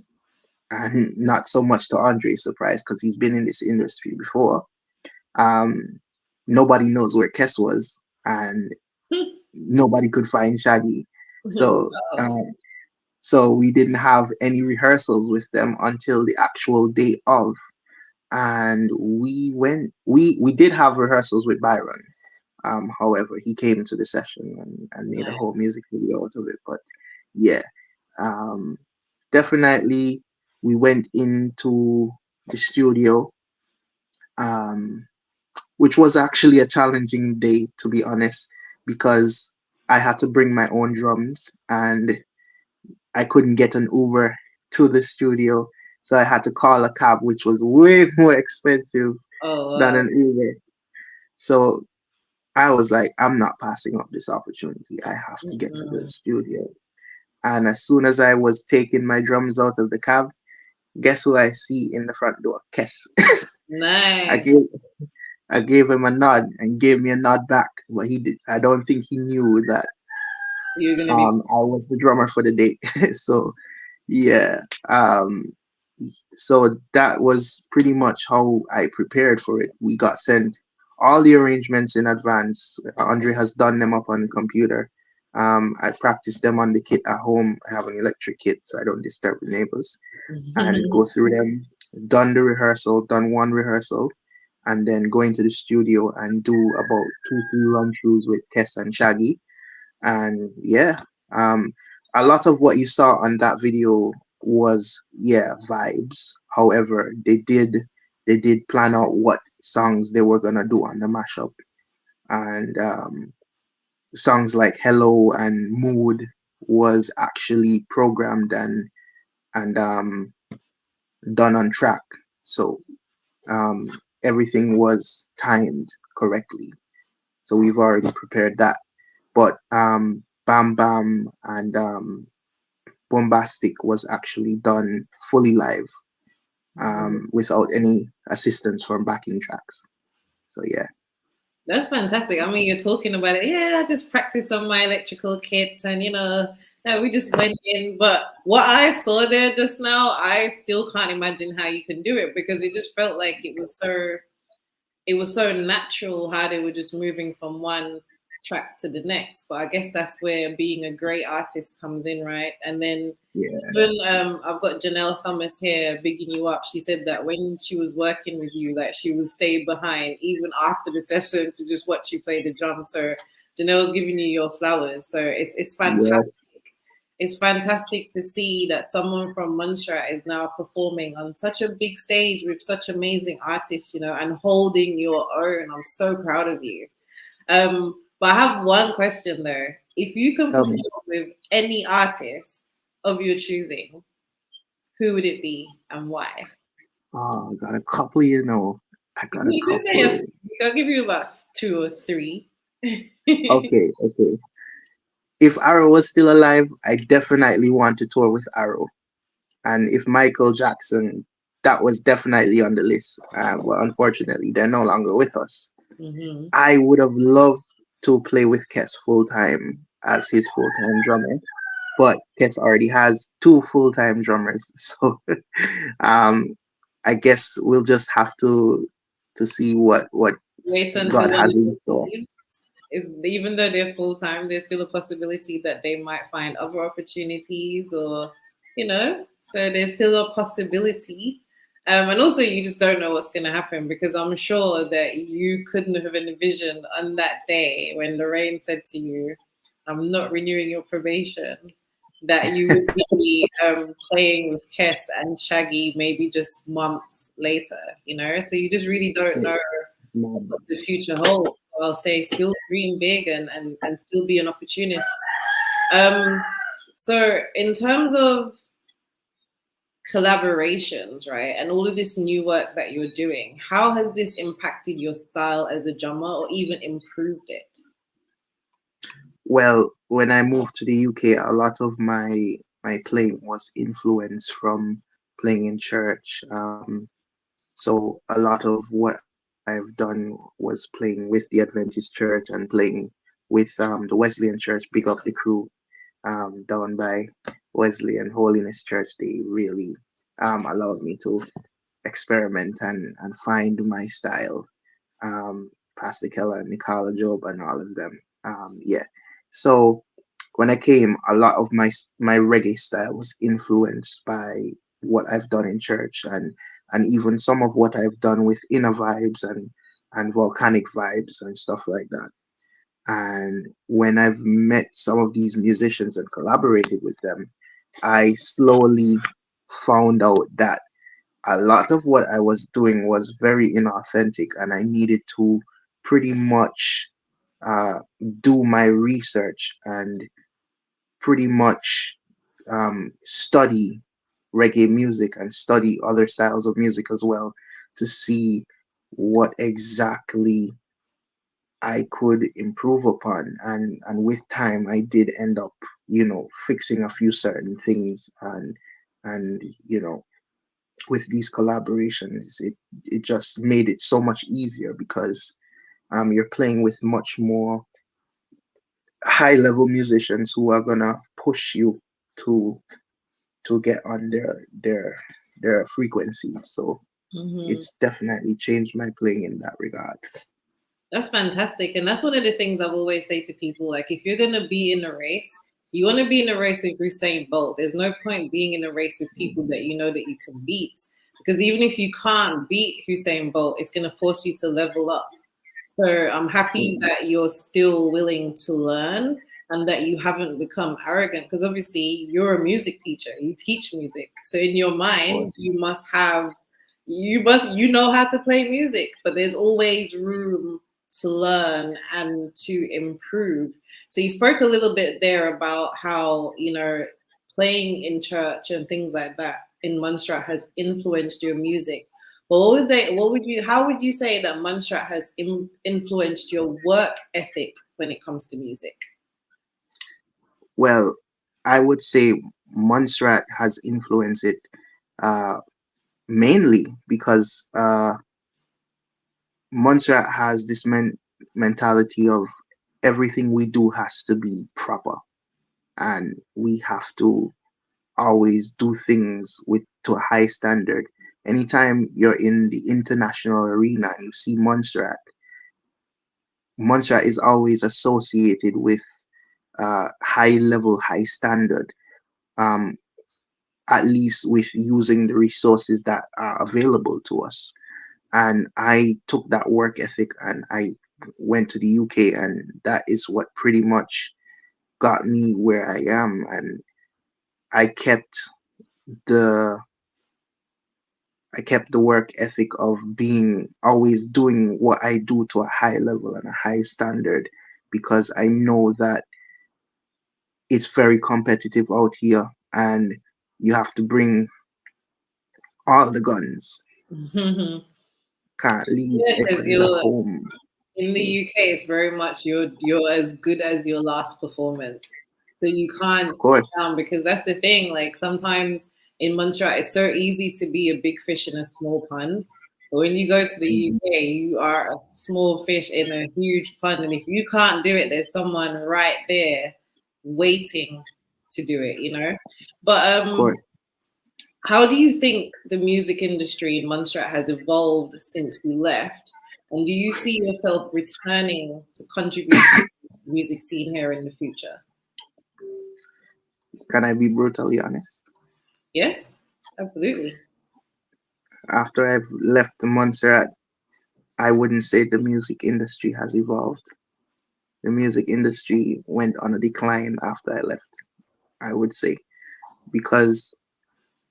and not so much to Andre's surprise because he's been in this industry before, um, nobody knows where Kes was, and nobody could find Shaggy. So so we didn't have any rehearsals with them until the actual day of. And we did have rehearsals with Byron. However, he came to the session and made a whole music video out of it. But yeah, definitely we went into the studio, which was actually a challenging day, to be honest, because I had to bring my own drums and I couldn't get an Uber to the studio. So I had to call a cab, which was way more expensive than an Uber. So I was like, I'm not passing up this opportunity. I have to get to the studio. And as soon as I was taking my drums out of the cab, guess who I see in the front door? Kes. Nice. I gave him a nod and he gave me a nod back. But I don't think he knew that you're gonna be I was the drummer for the day. So yeah. So that was pretty much how I prepared for it. We got sent all the arrangements in advance. Andre has done them up on the computer. I practiced them on the kit at home. I have an electric kit, so I don't disturb the neighbors. And go through them. Done one rehearsal, and then go into the studio and do about 2-3 run-throughs with Kes and Shaggy. And yeah, a lot of what you saw on that video was vibes. However, they did they did plan out what songs they were gonna do on the mashup, and songs like "Hello" and "Mood" was actually programmed and done on track. So um, everything was timed correctly. So we've already prepared that. But Bam Bam and Bombastic was actually done fully live, without any assistance from backing tracks. So yeah. That's fantastic. I mean, you're talking about it. Yeah, I just practiced on my electrical kit, and yeah, we just went in. But what I saw there just now, I still can't imagine how you can do it, because it just felt like it was so natural how they were just moving from one track to the next. But I guess that's where being a great artist comes in, right? And then Yeah. even I've got Janelle Thomas here bigging you up. She said that when she was working with you, like she would stay behind even after the session to just watch you play the drums. So Janelle's giving you your flowers. So it's fantastic. Yes. It's fantastic to see that someone from Montserrat is now performing on such a big stage with such amazing artists, and holding your own. I'm so proud of you. But I have one question though. If you can Tell perform me. with any artist of your choosing, who would it be and why? Oh, I got a couple, you know. I got a You can say couple. I'll give you about two or three. Okay, okay. If Arrow was still alive, I definitely want to tour with Arrow. And if Michael Jackson, that was definitely on the list. But unfortunately, they're no longer with us. Hmm. I would have loved to play with Kes full time as his full time drummer, but Kes already has two full time drummers. So um, I guess we'll just have to see what Wait until God one has of in them store. leaves. Even though they're full time, there's still a possibility that they might find other opportunities, or. So there's still a possibility. And also, you just don't know what's going to happen, because I'm sure that you couldn't have envisioned on that day when Lorraine said to you, "I'm not renewing your probation," that you would be playing with Kes and Shaggy maybe just months later. So you just really don't know Man. what the future holds. So I'll say still dream big and still be an opportunist. Um, so in terms of collaborations, right, and all of this new work that you're doing, how has this impacted your style as a drummer or even improved it? Well, when I moved to the UK, a lot of my playing was influenced from playing in church. So a lot of what I've done was playing with the Adventist Church and playing with the Wesleyan Church. Big up the crew down by Wesleyan Holiness Church. They really allowed me to experiment and find my style. Pastor Keller, Nicola Job, and all of them. Yeah. So when I came, a lot of my reggae style was influenced by what I've done in church and even some of what I've done with inner vibes and volcanic vibes and stuff like that. And when I've met some of these musicians and collaborated with them, I slowly found out that a lot of what I was doing was very inauthentic, and I needed to pretty much uh, do my research and pretty much study reggae music and study other styles of music as well to see what exactly I could improve upon. And with time, I did end up, fixing a few certain things and with these collaborations, it just made it so much easier because you're playing with much more high level musicians who are gonna push you to get on their frequency. So Hmm. it's definitely changed my playing in that regard. That's fantastic. And that's one of the things I've always say to people. Like, if you're going to be in a race, you want to be in a race with Usain Bolt. There's no point being in a race with people that you know that you can beat. Because even if you can't beat Usain Bolt, it's going to force you to level up. So I'm happy Mm, that you're still willing to learn and that you haven't become arrogant, because obviously you're a music teacher, you teach music. So in your of mind, course. you must have, you know how to play music, but there's always room to learn and to improve. So you spoke a little bit there about how, playing in church and things like that in Montserrat has influenced your music. But how would you say that Montserrat has influenced your work ethic when it comes to music? Well, I would say Montserrat has influenced it uh, mainly because Montserrat has this mentality of everything we do has to be proper, and we have to always do things with to a high standard. Anytime you're in the international arena and you see Montserrat is always associated with high level, high standard. Um, at least with using the resources that are available to us. And I took that work ethic and I went to the UK, and that is what pretty much got me where I am. And I kept the I kept the work ethic of being always doing what I do to a high level and a high standard, because I know that it's very competitive out here and you have to bring all the guns. Yeah, Can't leave because Eccles at home. in the UK, it's very much you're as good as your last performance. So you can't Of sit course. down, because that's the thing. Like sometimes in Montserrat, it's so easy to be a big fish in a small pond. But when you go to the Mhm. UK, you are a small fish in a huge pond. And if you can't do it, there's someone right there waiting to do it. But Of course. how do you think the music industry in Montserrat has evolved since you left? And do you see yourself returning to contribute to the music scene here in the future? Can I be brutally honest? Yes, absolutely. After I've left Montserrat, I wouldn't say the music industry has evolved. The music industry went on a decline after I left, I would say, because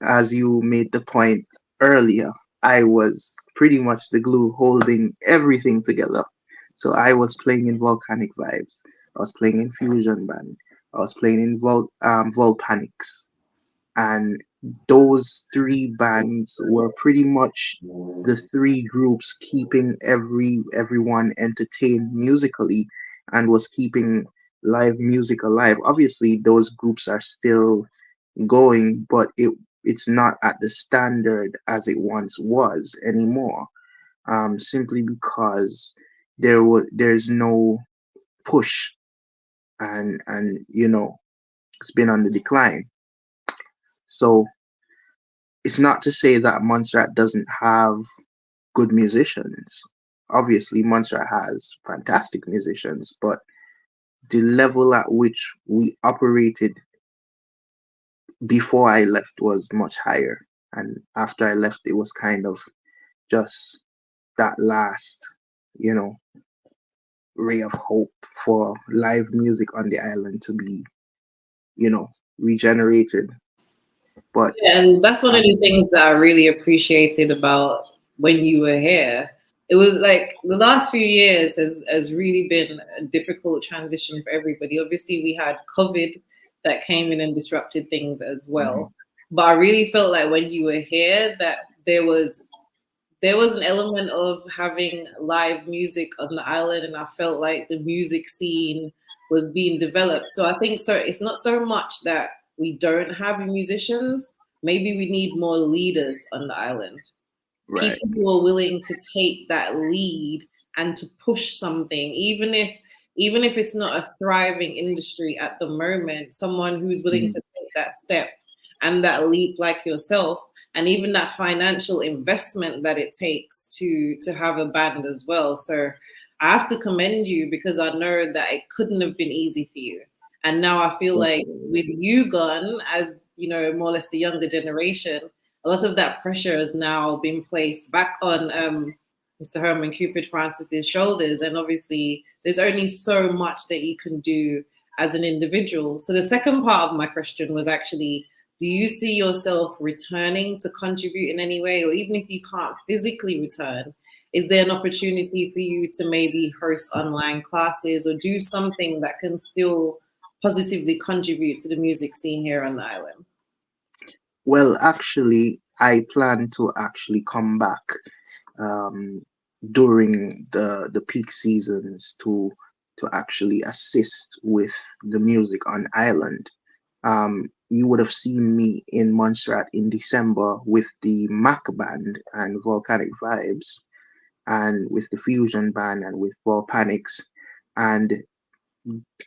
as you made the point earlier, I was pretty much the glue holding everything together. So I was playing in Volcanic Vibes, I was playing in Fusion Band, I was playing in Volpanics, and those three bands were pretty much the three groups keeping everyone entertained musically and was keeping live music alive. Obviously those groups are still going, but it's not at the standard as it once was anymore, simply because there's no push, and it's been on the decline. So it's not to say that Montserrat doesn't have good musicians. Obviously, Montserrat has fantastic musicians, but the level at which we operated before I left was much higher. And after I left, it was kind of just that last, you know, ray of hope for live music on the island to be, you know, regenerated. But Yeah, and that's one of the um, things that I really appreciated about when you were here. It was like the last few years has really been a difficult transition for everybody. Obviously, we had COVID that came in and disrupted things as mhm, well. But I really felt like when you were here that there was an element of having live music on the island, and I felt like the music scene was being developed. So I think so it's not so much that we don't have musicians, maybe we need more leaders on the island, right. people who are willing to take that lead and to push something, even if it's not a thriving industry at the moment, someone who's willing Mhm, to take that step and that leap like yourself, and even that financial investment that it takes to have a band as well. So I have to commend you, because I know that it couldn't have been easy for you. And now I feel like definitely. with you gone, as more or less the younger generation, a lot of that pressure has now been placed back on Mr. Herman Cupid Francis's shoulders. And obviously, there's only so much that you can do as an individual. So the second part of my question was actually, do you see yourself returning to contribute in any way? Or even if you can't physically return, is there an opportunity for you to maybe host online classes or do something that can still positively contribute to the music scene here on the island? Well, actually, I plan to actually come back um, during the peak seasons to actually assist with the music on island. You would have seen me in Montserrat in December with the Mac band and Volcanic Vibes, and with the Fusion band and with Volcanics, and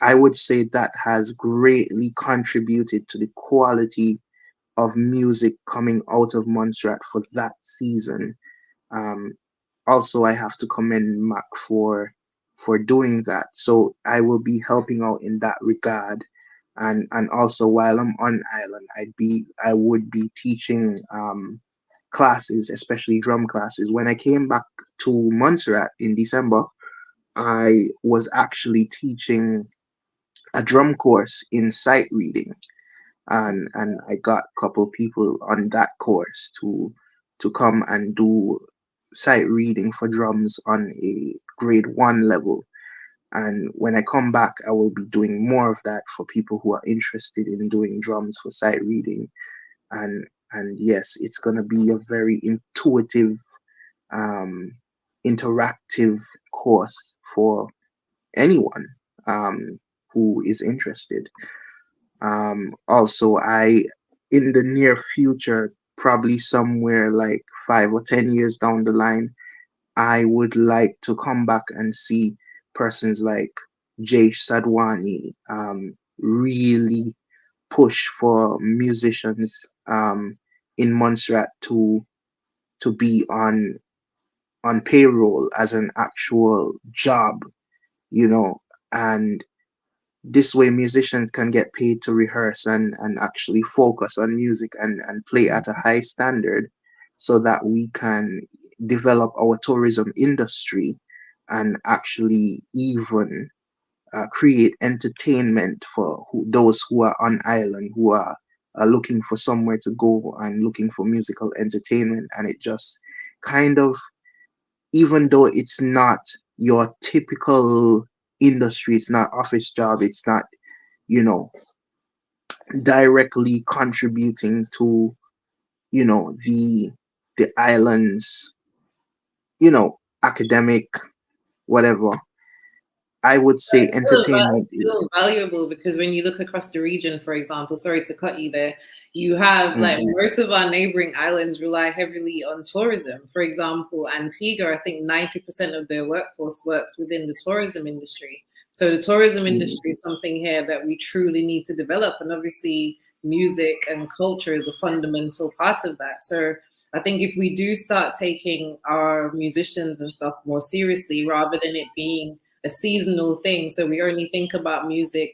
I would say that has greatly contributed to the quality of music coming out of Montserrat for that season. Um, Also, I have to commend Mac for doing that. So I will be helping out in that regard. And also while I'm on island, I would be teaching classes, especially drum classes. When I came back to Montserrat in December, I was actually teaching a drum course in sight reading, and I got a couple people on that course to come and do sight reading for drums on a grade one level. And when I come back, I will be doing more of that for people who are interested in doing drums for sight reading. And yes, it's gonna be a very intuitive, um, interactive course for anyone who is interested. Also, in the near future, probably somewhere like 5 or 10 years down the line, I would like to come back and see persons like Jay Sadwani really push for musicians in Montserrat to be on payroll as an actual job, you know, and this way musicians can get paid to rehearse and actually focus on music and play at a high standard so that we can develop our tourism industry and actually even create entertainment for those who are on island who are looking for somewhere to go and looking for musical entertainment. And it just kind of, even though it's not your typical industry, it's not office job, it's not, you know, directly contributing to, the island's, academic, whatever. I would say entertainment It's is. still valuable because when you look across the region, for example, sorry to cut you there, you have like Mhm, most of our neighboring islands rely heavily on tourism. For example, Antigua, I think 90% of their workforce works within the tourism industry. So the tourism mhm. industry is something here that we truly need to develop. And obviously, music and culture is a fundamental part of that. So I think if we do start taking our musicians and stuff more seriously, rather than it being a seasonal thing. So we only think about music,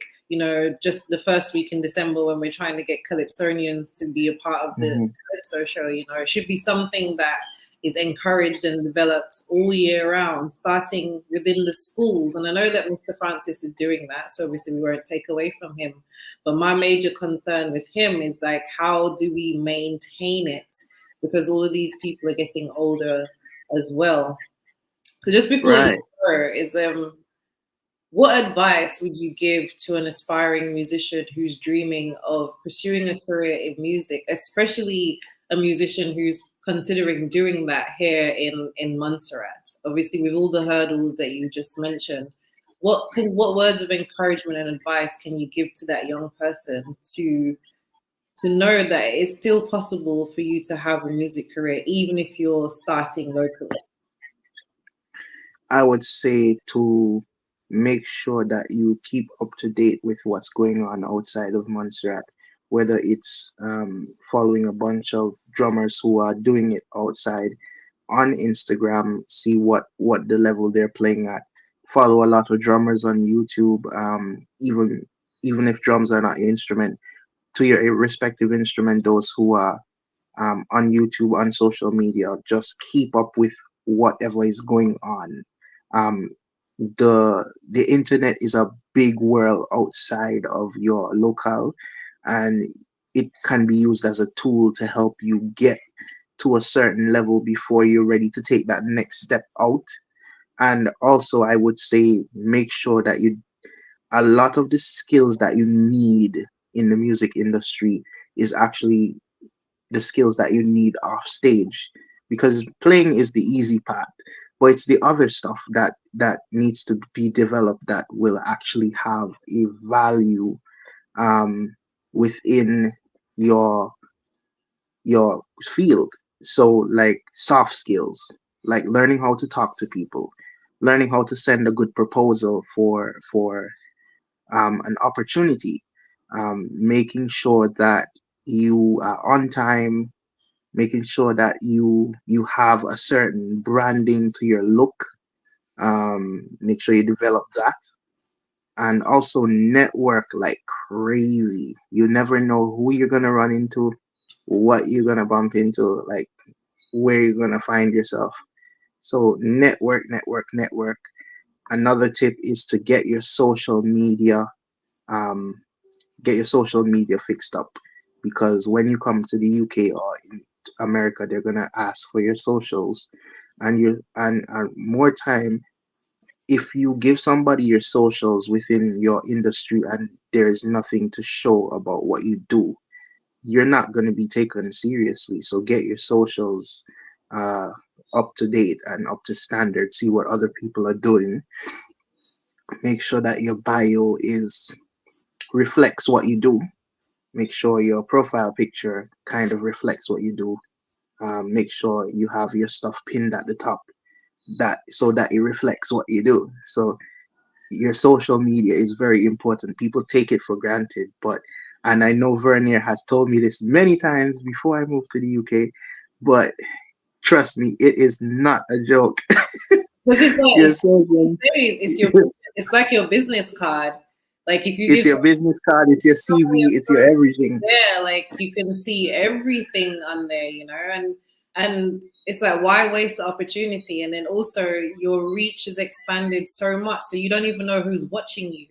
just the first week in December when we're trying to get Calypsonians to be a part of the Mhm. Calypso show. It should be something that is encouraged and developed all year round, starting within the schools. And I know that Mr. Francis is doing that, so obviously we won't take away from him. But my major concern with him is like, how do we maintain it? Because all of these people are getting older as well. So just before you Right. go, what advice would you give to an aspiring musician who's dreaming of pursuing a career in music, especially a musician who's considering doing that here in Montserrat? Obviously, with all the hurdles that you just mentioned, what words of encouragement and advice can you give to that young person to know that it's still possible for you to have a music career, even if you're starting locally? I would say to make sure that you keep up to date with what's going on outside of Montserrat, whether it's following a bunch of drummers who are doing it outside on Instagram, see what the level they're playing at. Follow a lot of drummers on YouTube, even if drums are not your instrument, to your respective instrument, those who are on YouTube, on social media. Just keep up with whatever is going on. Um, the internet is a big world outside of your local, and it can be used as a tool to help you get to a certain level before you're ready to take that next step out. And also, I would say make sure that you a lot of the skills that you need in the music industry is actually the skills that you need off stage, because playing is the easy part, but it's the other stuff that needs to be developed that will actually have a value um within your your field. So like soft skills, like learning how to talk to people, learning how to send a good proposal for an opportunity, making sure that you are on time, making sure that you have a certain branding to your look. Make sure you develop that, and also network like crazy. You never know who you're gonna run into, what you're gonna bump into, like where you're gonna find yourself. So network, network, network. Another tip is to um, get your social media fixed up, because when you come to the UK or in America, they're gonna ask for your socials, and more time. If you give somebody your socials within your industry and there is nothing to show about what you do, you're not going to be taken seriously. So get your socials uh, up to date and up to standard. See what other people are doing. Make sure that your bio is reflects what you do. Make sure your profile picture kind of reflects what you do. Make sure you have your stuff pinned at the top, that so that it reflects what you do. So your social media is very important. People take it for granted, but and I know Vernier has told me this many times before I moved to the UK, but trust me, it is not a joke. Because it's like Your social, it's your yes, it's like your business card. Like if you it's give your business card, it's your somebody CV, a it's your phone, everything. yeah, like you can see everything on there, you know, and it's like why waste the opportunity? And then also your reach is expanded so much, so you don't even know who's watching you.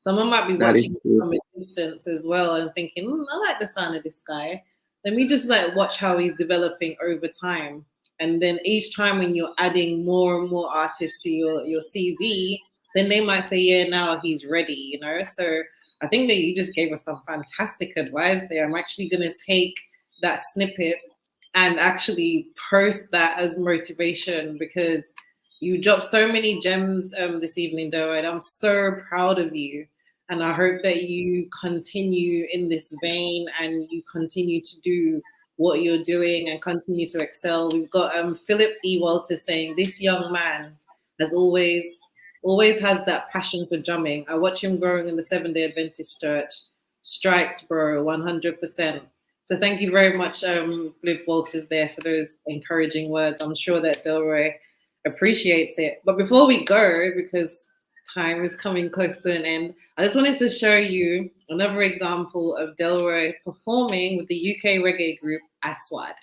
Someone might be That is watching you true. from a distance as well and thinking, I like the sound of this guy. Let me just like watch how he's developing over time. And then each time when you're adding more and more artists to your CV, then they might say, yeah, now he's ready, you know? So I think that you just gave us some fantastic advice there. I'm actually going to take that snippet and actually post that as motivation, because you dropped so many gems this evening, Doe, and I'm so proud of you. And I hope that you continue in this vein and you continue to do what you're doing and continue to excel. We've got Philip E. Walter saying, this young man has always has that passion for drumming. I watch him growing in the Seventh-day Adventist Church. Strikes, bro, 100%. So thank you very much, Flip Walters, there for those encouraging words. I'm sure that Delroy appreciates it. But before we go, because time is coming close to an end, I just wanted to show you another example of Delroy performing with the UK reggae group Aswad.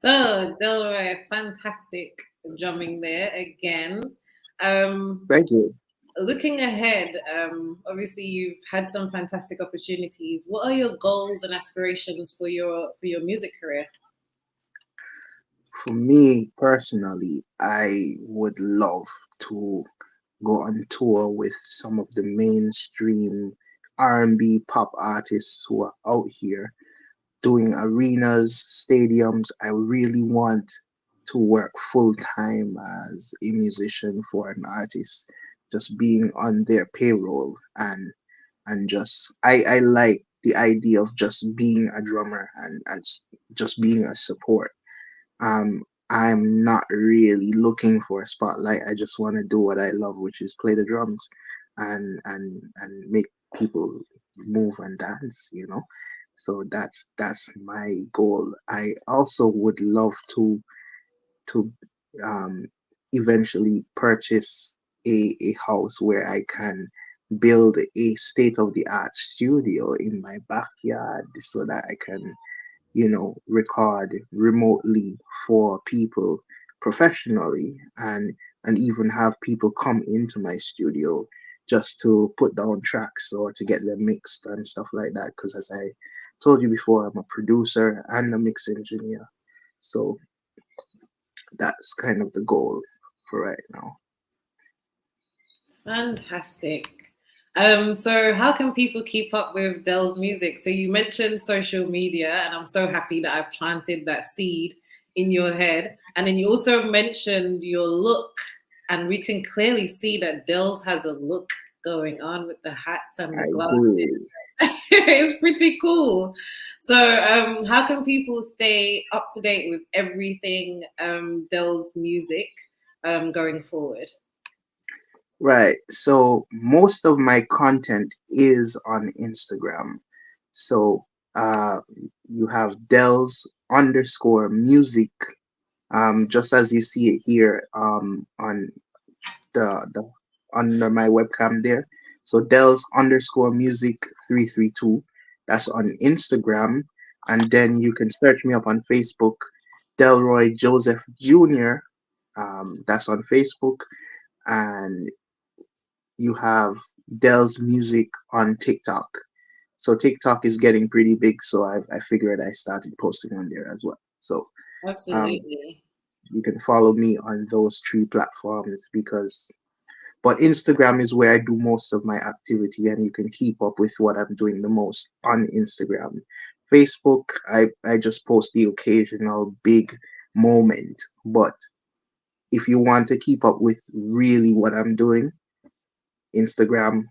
So, Delroy, fantastic drumming there again. Um, Thank you. Looking ahead, obviously you've had some fantastic opportunities. What are your goals and aspirations for your music career? For me personally, I would love to go on tour with some of the mainstream R&B pop artists who are out here doing arenas, stadiums. I really want to work full time as a musician for an artist, just being on their payroll and just I like the idea of just being a drummer and just being a support. um, I'm not really looking for a spotlight. I just want to do what I love, which is play the drums and make people move and dance, you know. So that's my goal. I also would love to um eventually purchase a house where I can build a state of the art studio in my backyard so that I can, record remotely for people professionally and even have people come into my studio just to put down tracks or to get them mixed and stuff like that. Because as I told you before, I'm a producer and a mix engineer. So that's kind of the goal for right now. Fantastic. So how can people keep up with Delz Music? So you mentioned social media, and I'm so happy that I planted that seed in your head. And then you also mentioned your look, and we can clearly see that Delz has a look going on with the hats and the I glasses. do. It's pretty cool. So, how can people stay up to date with everything Delz Music going forward? Right. So most of my content is on Instagram. So you have Delz underscore music, just as you see it here on the under my webcam there. So Delz underscore music 332. That's on Instagram. And then you can search me up on Facebook, Delroy Joseph Jr. That's on Facebook. And you have Delz Music on TikTok. So TikTok is getting pretty big, so I figured I started posting on there as well. So um, Absolutely. you can follow me on those three platforms but Instagram is where I do most of my activity, and you can keep up with what I'm doing the most on Instagram. Facebook, I just post the occasional big moment, but if you want to keep up with really what I'm doing, Instagram,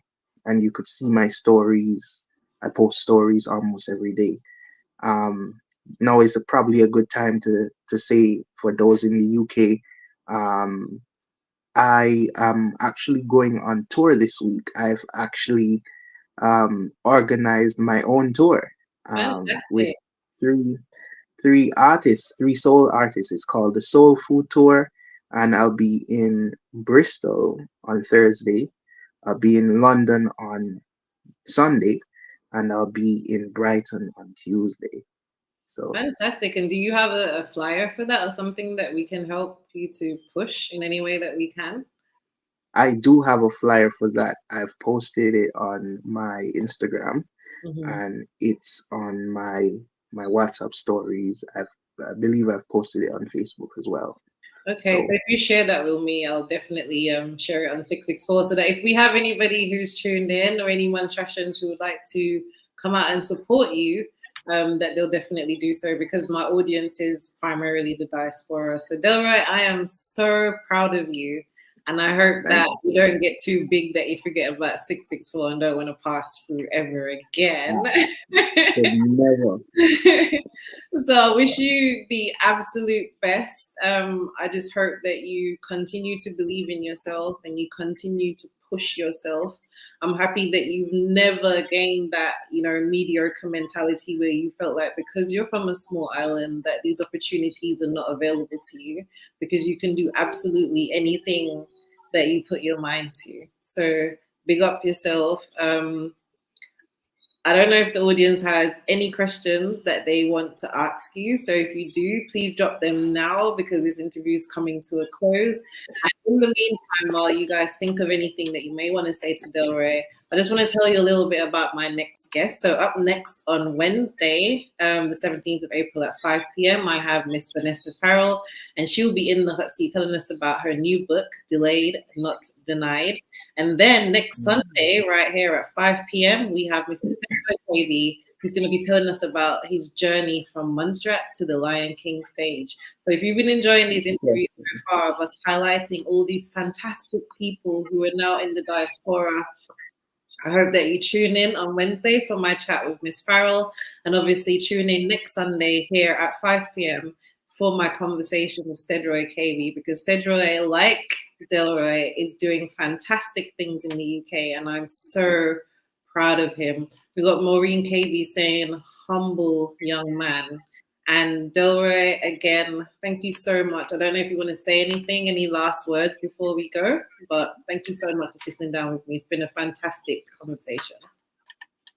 and you could see my stories. I post stories almost every day. Um, Now is probably a good time to say for those in the UK, um, I am actually going on tour this week. I've actually organized my own tour with Fantastic. three three artists, three soul artists. It's called the Soul Food Tour, and I'll be in Bristol on Thursday. I'll be in London on Sunday, and I'll be in Brighton on Tuesday. So Fantastic. And do you have a flyer for that or something that we can help you to push in any way that we can? I do have a flyer for that. I've posted it on my Instagram Mhm. and it's on my WhatsApp stories. I believe I've posted it on Facebook as well. Okay, so So if you share that with me, I'll definitely share it on 664 so that if we have anybody who's tuned in or any Monstrattians who would like to come out and support you, that they'll definitely do so because my audience is primarily the diaspora. So Delroy, I am so proud of you. And I hope thank that you you. don't get too big that you forget about 664 and don't want to pass through ever again. I could never. So I wish you the absolute best. I just hope that you continue to believe in yourself and you continue to push yourself. I'm happy that you've never gained that, mediocre mentality where you felt like because you're from a small island that these opportunities are not available to you because you can do absolutely anything that you put your mind to. So big up yourself. I don't know if the audience has any questions that they want to ask you. So if you do, please drop them now because this interview is coming to a close. And in the meantime, while you guys think of anything that you may want to say to Delroy, I just want to tell you a little bit about my next guest. So up next on Wednesday, the 17th of April at 5 p.m., I have Miss Vanessa Farrell, and she'll be in the hot seat telling us about her new book, Delayed, Not Denied. And then next Sunday, right here at 5 p.m., we have Mr. Baby, who's going to be telling us about his journey from Montserrat to the Lion King stage. So if you've been enjoying these interviews so far of us highlighting all these fantastic people who are now in the diaspora, I hope that you tune in on Wednesday for my chat with Miss Farrell, and obviously tune in next Sunday here at 5 p.m. for my conversation with Stedroy KV, because Stedroy, like Delroy, is doing fantastic things in the UK, and I'm so proud of him. We got Maureen KV saying, humble young man. And Delroy, again, thank you so much. I don't know if you want to say anything, any last words before we go, but thank you so much for sitting down with me. It's been a fantastic conversation.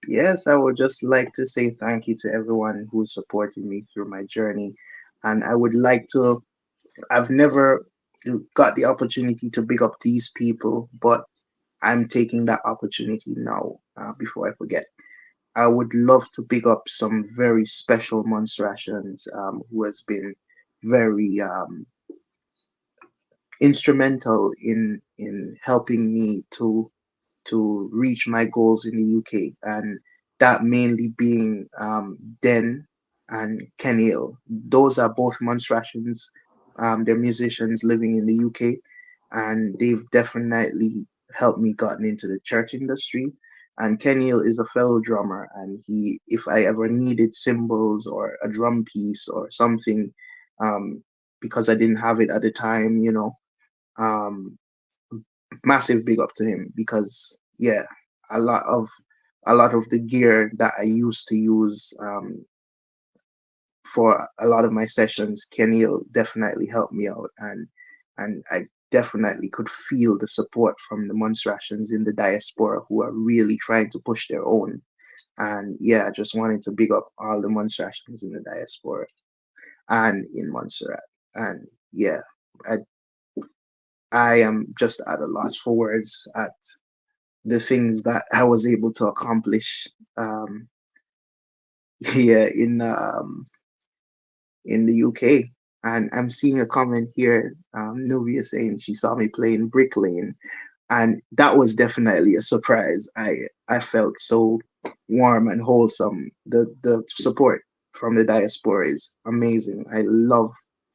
Yes, I would just like to say thank you to everyone who supported me through my journey. And I would like to, I've never got the opportunity to big up these people, but I'm taking that opportunity now before I forget. I would love to pick up some very special Montserratians who has been very instrumental in helping me to reach my goals in the UK, and that mainly being Den and Kenil. Those are both Montserratians. They're musicians living in the UK, and they've definitely helped me gotten into the church industry. And Kenil is a fellow drummer, and he, if I ever needed cymbals or a drum piece or something, um, because I didn't have it at the time, um, massive big up to him, because yeah, a lot of a lot of the gear that I used to use for a lot of my sessions, Kenil definitely helped me out, and I definitely could feel the support from the Montserratians in the diaspora who are really trying to push their own. And yeah, I just wanted to big up all the Montserratians in the diaspora and in Montserrat. And yeah, I I am just at a loss for words at the things that I was able to accomplish um, here in the UK. And I'm seeing a comment here, Nubia saying she saw me playing Brick Lane, and that was definitely a surprise. I felt so warm and wholesome. The support from the diaspora is amazing. I love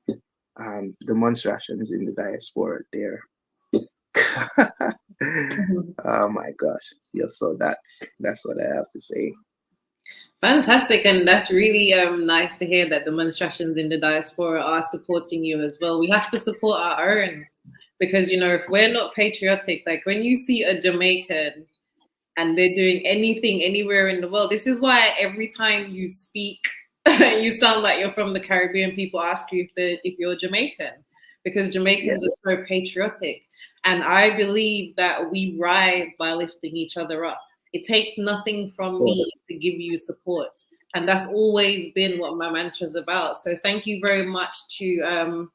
the Montserratians in the diaspora there. Oh my gosh. Yeah, so that's what I have to say. Fantastic, and that's really nice to hear that the Montserratians in the diaspora are supporting you as well. We have to support our own, because if we're not patriotic, like when you see a Jamaican and they're doing anything anywhere in the world, this is why every time you speak, you sound like you're from the Caribbean. People ask you if you're Jamaican, because Jamaicans are so patriotic, and I believe that we rise by lifting each other up. It takes nothing from me to give you support. And that's always been what my mantra is about. So thank you very much to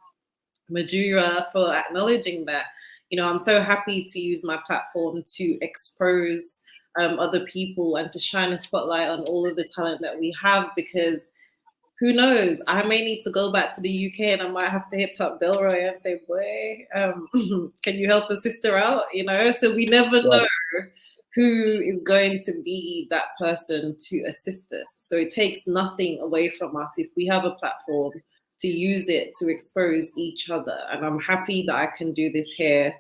Majura for acknowledging that. I'm so happy to use my platform to expose other people and to shine a spotlight on all of the talent that we have, because who knows, I may need to go back to the UK and I might have to hit up Delroy and say, boy, can you help a sister out? So we never know who is going to be that person to assist us. So it takes nothing away from us if we have a platform to use it to expose each other. And I'm happy that I can do this here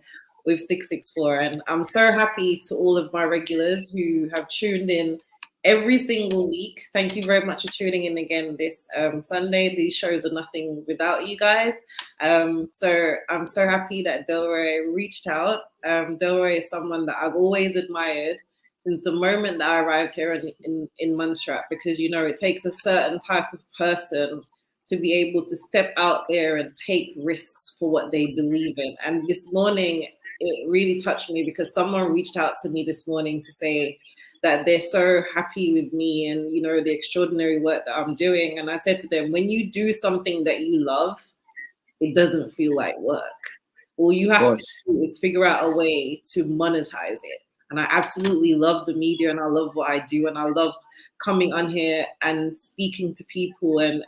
with 664. And I'm so happy to all of my regulars who have tuned in every single week. Thank you very much for tuning in again this Sunday. These shows are nothing without you guys. So I'm so happy that Delroy reached out. Delroy is someone that I've always admired since the moment that I arrived here in Montserrat, because it takes a certain type of person to be able to step out there and take risks for what they believe in. And this morning, it really touched me because someone reached out to me this morning to say that they're so happy with me and, you know, the extraordinary work that I'm doing. And I said to them, when you do something that you love, it doesn't feel like work. All you Of have to course. do is figure out a way to monetize it. And I absolutely love the media and I love what I do. And I love coming on here and speaking to people and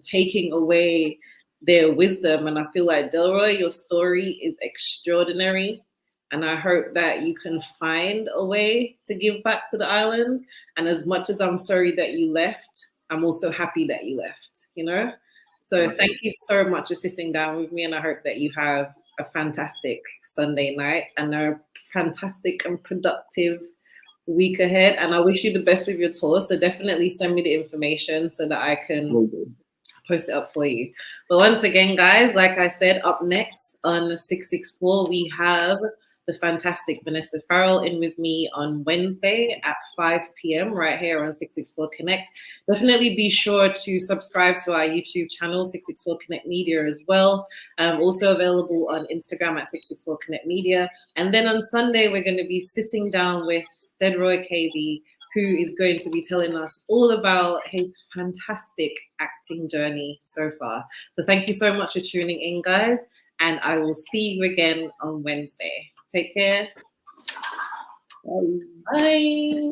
taking away their wisdom. And I feel like, Delroy, your story is extraordinary. And I hope that you can find a way to give back to the island. And as much as I'm sorry that you left, I'm also happy that you left, you know? So Awesome. thank you so much for sitting down with me. And I hope that you have a fantastic Sunday night and a fantastic and productive week ahead. And I wish you the best with your tour. So definitely send me the information so that I can Will do. post it up for you. But once again, guys, like I said, up next on 664, we have the fantastic Vanessa Farrell in with me on Wednesday at 5 p.m. right here on 664 Connect. Definitely be sure to subscribe to our YouTube channel, 664 Connect Media as well. Also available on Instagram at 664 Connect Media. And then on Sunday, we're going to be sitting down with Stedroy KB, who is going to be telling us all about his fantastic acting journey so far. So thank you so much for tuning in, guys. And I will see you again on Wednesday. Take care. Bye.